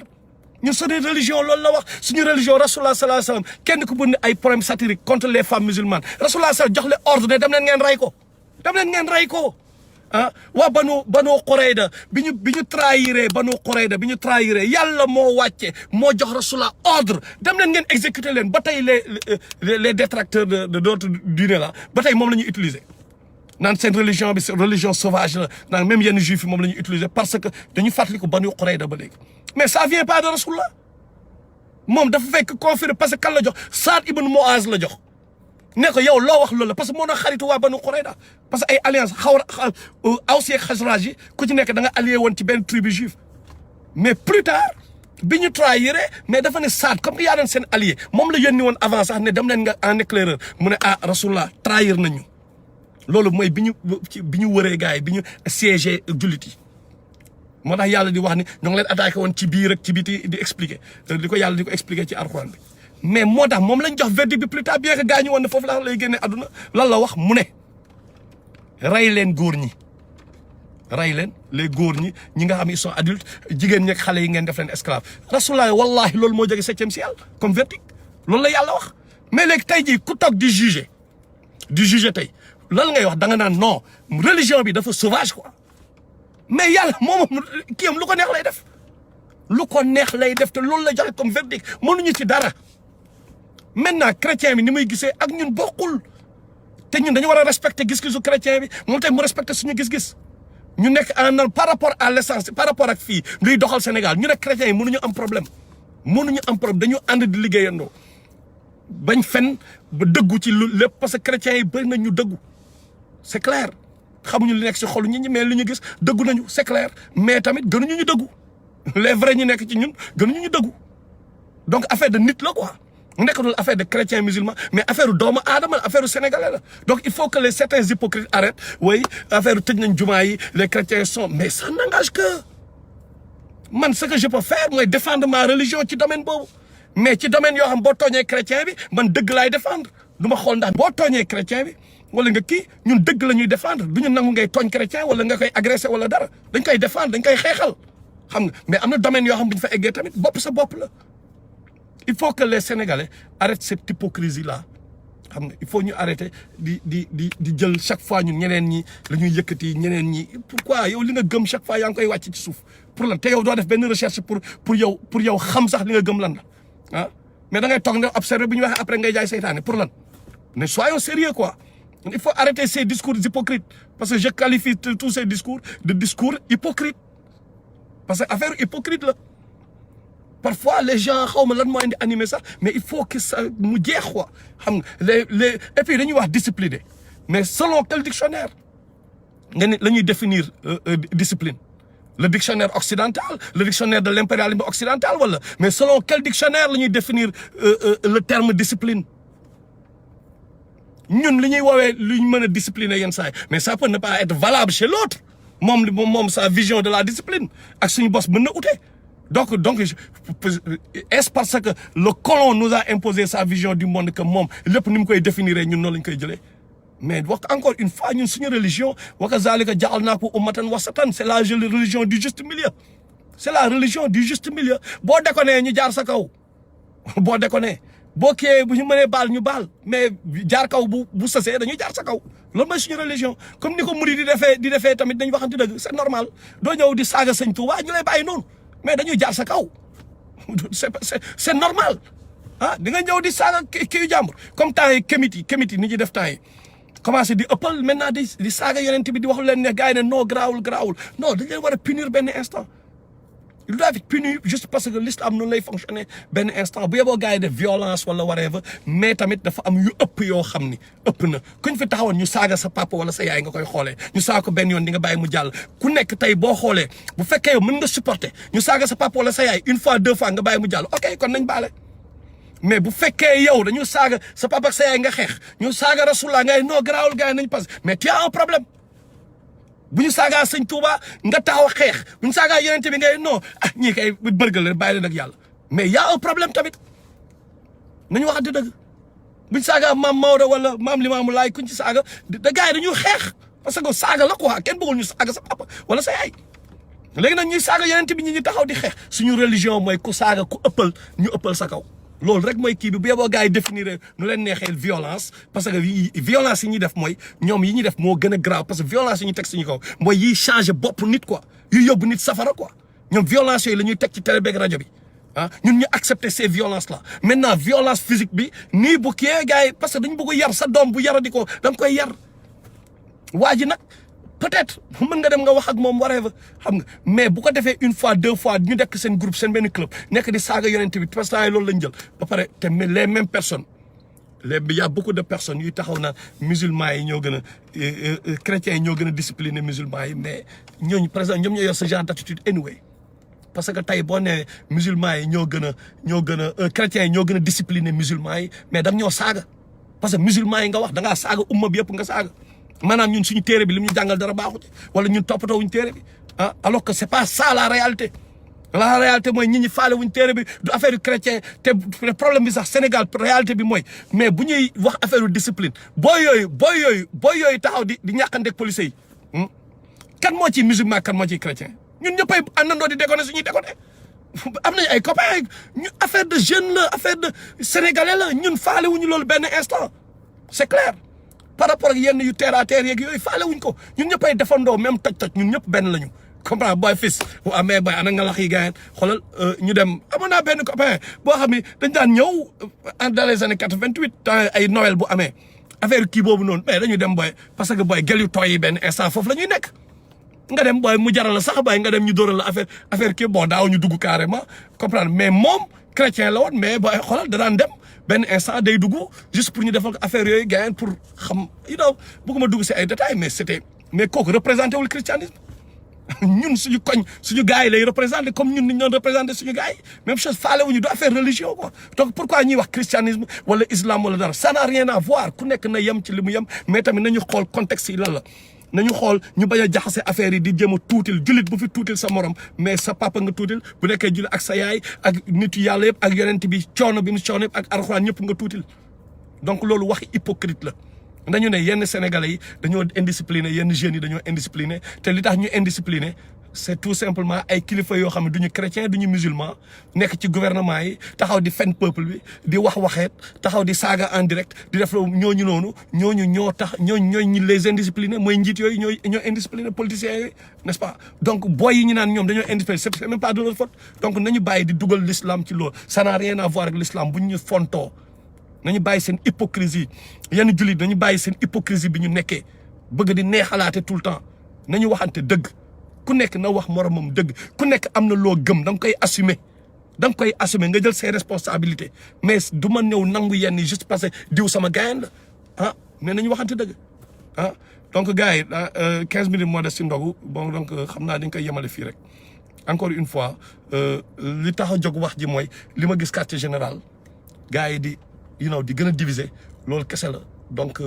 ñun suñu religion loolu la wax suñu religion Rasulullah sallallahu alayhi wasallam kenn ku bëgg ay problème satirique contre les femmes musulmanes Rasulullah sallallahu jox le ordre ne dem leen ngeen rey ko dem leen ngeen rey ko ah waa banu Qurayda bi ñu trahiré yàlla moo wàcce moo jox Rasulullah ordre dem leen ngeen exécuter leen ba tey les détracteurs de d'autres diine là ba tey moom la ñuy utiliser naan seen religion bi religion sauvage la naan même yenn juifs yi moom la ñuy utiliser parce que dañu fàttaliku banu Qurayda ba léegi mais ça vient pas de Rasulullah moom dafa fekk confirmé parce que kan la jox Saad ibn Muaz la jox ne ko yow loo wax loolu la parce que moo doon xaritu waa banu Qurayda parce que ay alliance Aws ak Xasraj yi ku ci nekk da nga allié woon ci benn tribu juif mais plus tard bi ñu trahiré mais dafa ne Saad comme que yaa doon seen allié moom la yónni woon avant sax ne dem leen nga en éclaireur mu ne ah Rasulullah trahir nañu loolu mooy bi ñu wëree gars yi bi ñu siégé jullit yi moo tax yàlla di wax ni ñoo ngi leen attaqué woon ci biir ak ci biti di expliquer di ko yàlla di ko expliquer ci Alxuraan bi mais moo tax moom lañ jox verdict bi plus tard bien que gaañu woon ne foofu la lay génne àdduna lan la wax mu ne rey leen góor ñi rey leen les góor ñi nga xam ne ils sont adultes jigéen ñi ak xale yi ngeen def leen esclave Rasulullah wallahi loolu moo jóge septième ciel comme verdict loolu la yàlla wax mais léegi tey jii ku toog di juger tey lan ngay wax da nga naan non religion bi dafa sauvage quoi mais yàlla moom kii am lu ko neex lay def te loolu la joxe comme verdict mënuñu ci dara. maintenant chrétien bi ni muy gisee ak ñun bokkul te ñun dañu war a respecter gis-gisu chrétien bi moom tey mu respecter suñu gis-gis ñu nekk en par rapport à l'essence par rapport ak fii luy doxal Sénégal ñu ne chrétiens yi mënuñu am problème dañu ànd di liggéeyandoo bañ fen ba dëggu ci lu lépp parce que chrétiens yi bëri nañ ñu dëggu c'est clair xamuñu li nekk ci xolu nit ñi mais li ñu gis dëggu nañu c'est clair mais tamit gënuñu ñu dëggu les vrais ñu nekk ci ñun gënuñu ñu dëggu donc affaire de nit la quoi. nekkatul affaire de chrétien musulman mais affaire doomu aadama la affaire sénégalais la donc il faut que les certains hypocrites arrêtent oui affaire tëj nañ jumaa yi les chrétiens sont mais ça n'engage que man ce que je peux faire mooy défendre ma religion ci domaine boobu mais ci domaine yoo xam boo tooñee chrétien bi man dëgg laay défendre du ma xool ndax boo tooñee chrétien bi wala nga kii ñun dëgg la ñuy défendre du ñu nangu ngay tooñ chrétien wala nga koy agressé wala dara dañ koy défendre dañ koy xeexal xam nga mais am na domaine yoo xam bu ñu fa eggee tamit bopp sa bopp la. il faut que les Sénégalais arrêtent cette hypocrisie là xam nga il faut ñu arrêter di jël chaque fois ñun ñeneen ñi la ñuy yëkkati ñeneen ñi pourquoi yow li nga gëm chaque fois yaa ngi koy wàcc ci suuf pour lan te yow doo def benn recherche pour yow xam sax li nga gëm lan la ah mais da ngay toog ne observer bi ñu waxee après ngay jaay seytaane pour lan mais soyons sérieux quoi il faut arrêter ces discours hypocrites parce que je qualifie tous ces discours de discours hypocrites parce que affaire hypocrite la. Parfois les gens xaw ma lan moo indi animé sax mais il faut que ça mu jeex quoi xam nga et puis dañuy wax discipliné mais selon quel dictionnaire nga ni la ñuy définir discipline le dictionnaire occidental le dictionnaire de l'impérialisme occidental wala mais selon quel dictionnaire la ñuy définir le terme discipline ñun li ñuy woowee lu ñu mën a discipliner yenn saa yi mais ça peut ne pas être valable chez l'autre moom sa vision de la discipline ak suñu bos mën na ute donc est-ce parce que le colon nous a imposé sa vision du monde que moom lépp ni mu koy définir ñun noonu lañ koy jëlee mais wax encore une fois ñun suñu religion wa kazaalika ja'alnaakum ummatan wasatan c'est la religion du juste milieu c'est la religion du juste milieu boo déconné ñu jaar sa kaw boo déconné boo kee bu ñu mënee baal ñu baal mais jaar kaw bu sësee dañuy jaar sa kaw loolu mooy suñu religion comme ni ko murid di defee tamit dañ waxante dëgg c'est normal doo ñëw di saaga sëñ Tuubaa ñu lay bàyyi noonu mais dañuy jaar sa kaw c'est normal ah di nga ñëw di saaga kii yu jàmbur comme temps yi kémit yi ni ñuy def temps yi commencé di ëppal maintenant di saaga yonent bi di wax leen ne gars yi ne non garaawul non dañ leen war a punir benn instant il doit être puni juste parce que l'islam noonu lay fonctionner benn instant bu yeboo gars yi def violence wala whatever mais tamit dafa am yu ëpp yoo xam ni ëpp na kuñ fi taxawoon ñu saaga sa papa wala sa yaay nga koy xoolee ñu saaga ko benn yoon di nga bàyyi mu jàll ku nekk tey boo xoolee bu fekkee yow mën nga supporter ñu saaga sa papa wala sa yaay une fois deux fois nga bàyyi mu jàll ok kon nañ baale mais bu fekkee yow dañu saaga sa papa ak sa yaay nga xeex ñu saaga rasulullah ngay non garaawul gars yi nañ pass mais tu as un problème bu ñu saagaa sëñ Touba nga taxaw xeex bu ñu saagaa yonent bi ngay non ñii kay bërgal leen bàyyi leen ak yàlla mais y a un problème tamit nañu waxante dëgg bu ñu saagaa maam Maodo wala maam Limaamu Laay kuñ ci saaga da gars yi dañuy xeex parce que saaga la quoi kenn bëggul ñu saaga sa papa wala sa yaay léegi nag ñuy saaga yonent bi ñi taxaw di xeex suñu religion mooy ku saaga ku ëppal ñu ëppal sa kaw loolu rek mooy kii bi bu yeboo gars yi définir nu leen neexee violence parce que violence yi ñuy def mooy ñoom yi ñuy def moo gën a grave parce que violence yi ñuy teg suñu kaw mooy yiy changer bopp nit quoi yu yóbbu nit safara quoi ñoom violence yooyu la ñuy teg ci télé beeg rajo bi ah ñun ñu accepter ces violences là maintenant violence physique bi nii bu kii gars yi parce que dañu bëgg yar sa doom bu yaradi ko da nga koy yar waa ji nag peut-être mën nga dem nga wax ak moom whatever xam nga mais bu ko defee une fois deux fois ñu nekk seen groupe seen benn club nekk di saaga yonent bi parce que loolu lañ jël ba pare te les mêmes personnes y a beaucoup de personnes yuy taxaw naan musulmans yi ñoo gën a chrétiens yi ñoo gën a discipliné musulmans yi mais ñooñu par exemple ñoom ñoo yor ce genre d'attitude anyway parce que tey boo nee musulmans yi ñoo gën a chrétiens yi ñoo gën a discipliné musulmans yi mais da nga ñoo saaga parce que musulmans yi nga wax da ngaa saaga umma bi yëpp nga saaga maanaam ñun suñu téere bi li mu ñu jàngal dara baaxu ci wala ñun toppatoo wuñ téere bi ah alors que c'est pas ça la réalité mooy ñi faale wuñ téere bi du affaire yu chrétien te problème bi sax Sénégal réalité bi mooy mais bu ñuy wax affaire yu discipline booy yooyu taxaw di ñàkkanteeg police yi kan moo ciy musulman kan moo ciy chrétien ñun ñëppay àndandoo di déconné suñuy déconné am nañu ay copains ñu affaire de jeune la affaire de sénégalais la ñun faale wuñu loolu benn instant c'est clair par rapport ak yenn yu terre à terre yeeg yooyu faale wuñ ko ñun ñëppay defandoo même toj ñun ñëpp benn lañu comprends booy fils bu amee booy ana nga lax yi gars xoolal ñu dem amoon naa benn copain boo xam ne dañ daan ñëw dans les années 88 temps ay Noël bu amee affaire kii boobu noonu mais dañu dem booy parce que booy gel yu tooy yi benn instant foofu la ñuy nekk nga dem booy mu jaral la sax booy nga dem ñu dóoral la affaire kii bon daaw ñu dugg carrément comprendre mais moom chrétien la woon mais booy xoolal da daan dem benn instant day dugg juste pour ñu defal ko affaire yooyu gars pour xam bëgguma dugg si ay détails mais kooku représenté wul christianisme ñun suñu koñ suñu gars yi lay représenté comme ñun ni ñu doon représenté suñu gars yi même chose faale wuñu du affaire religion quoi donc pourquoi ñuy wax christianisme wala islam wala dara ça n'a rien à voir ku nekk na yem ci li mu yem mais tamit nañu xool contexte yi lan la nañu xool ñu bañ a jaxase affaire yi di jéem a tuutil jullit bu fi tuutil sa morom mais sa papa nga tuutil bu nekkee jullit ak sa yaay ak nitu yàlla yëpp ak yonent bi coono bi mu coono yëpp ak alxuraan ñëpp nga tuutil donc loolu waxi hypocrite la dañu ne yenn sénégalais yi dañoo indiscipliné yenn jeunes yi dañoo indiscipliné te li tax ñu indiscipliné c'est tout simplement ay kilifa yoo xam ne duñu chrétien duñu musulman nekk ci gouvernement yi taxaw di fen peuple bi di waxeet taxaw di saaga en direct di def ñooñu noonu ñooñu ñoo tax ñooñu les indisciplinés mooy njiit yooyu ñoo indiscipliné politiciens yooyu n'est-ce pas donc boy yi ñu naan ñoom dañoo indiscipliné c'est même pas de leur faute donc nañu bàyyi di dugal l'islam ci loolu ça n'a rien à voir avec l'islam buñ ñu fontoo nañu bàyyi seen hypocrisie yenn jullit nañu bàyyi seen hypocrisie bi ñu nekkee bëgg di neexalaate tout le temps nañu waxante dëgg ku nekk na wax moromam dëgg ku nekk am na loo gëm da nga koy assumer nga jël ses responsabilités mais du ma ñëw nangu yenn yi juste parce que diw sama gaayan la ah mais nañu waxante dëgg ah donc gars yi 15 minutes moo des si ndogu bon donc xam naa dañ koy yemale fii rek encore une fois li tax a jóg wax ji mooy li ma gis quartier général gars yi di di gën a diviser loolu kese la donc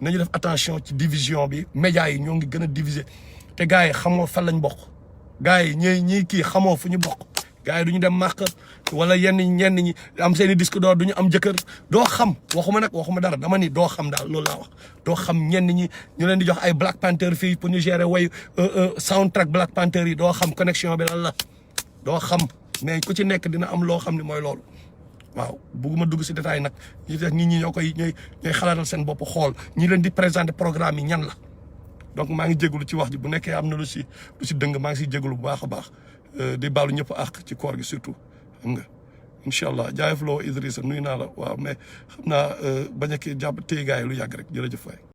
nañu def attention ci division bi médias yi ñoo ngi gën a diviser te gars yi xamoo fan lañ bokk gars yi ñii kii xamoo fu ñu bokk gars yi du ñu dem màq wala ñenn ñi am seen i disque d'or du ñu am jëkkër doo xam waxuma dara dama ni doo xam daal loolu laa wax doo xam ñenn ñi ñu leen di jox ay Black Panther fii pour ñu gérer way soundtrack Black Panther yi doo xam connexion bi lan la doo xam mais ku ci nekk dina am loo xam ne mooy loolu waaw bugguma dugg si détail nag ñi tax nit ñi ñooy xalaatal seen bopp xool ñi leen di présenter programme yi ñan la donc maa ngi jégalu ci wax ji bu nekkee am na lu si dëng maa ngi siy jégalu bu baax a baax di baalu ñëpp àq ci koor gi surtout xam nga incha allah jaayef loo Idrissa nuyu naa la waaw mais xam naa bañ a kii jàpp téye gars yi lu yàgg rek jërëjëf waay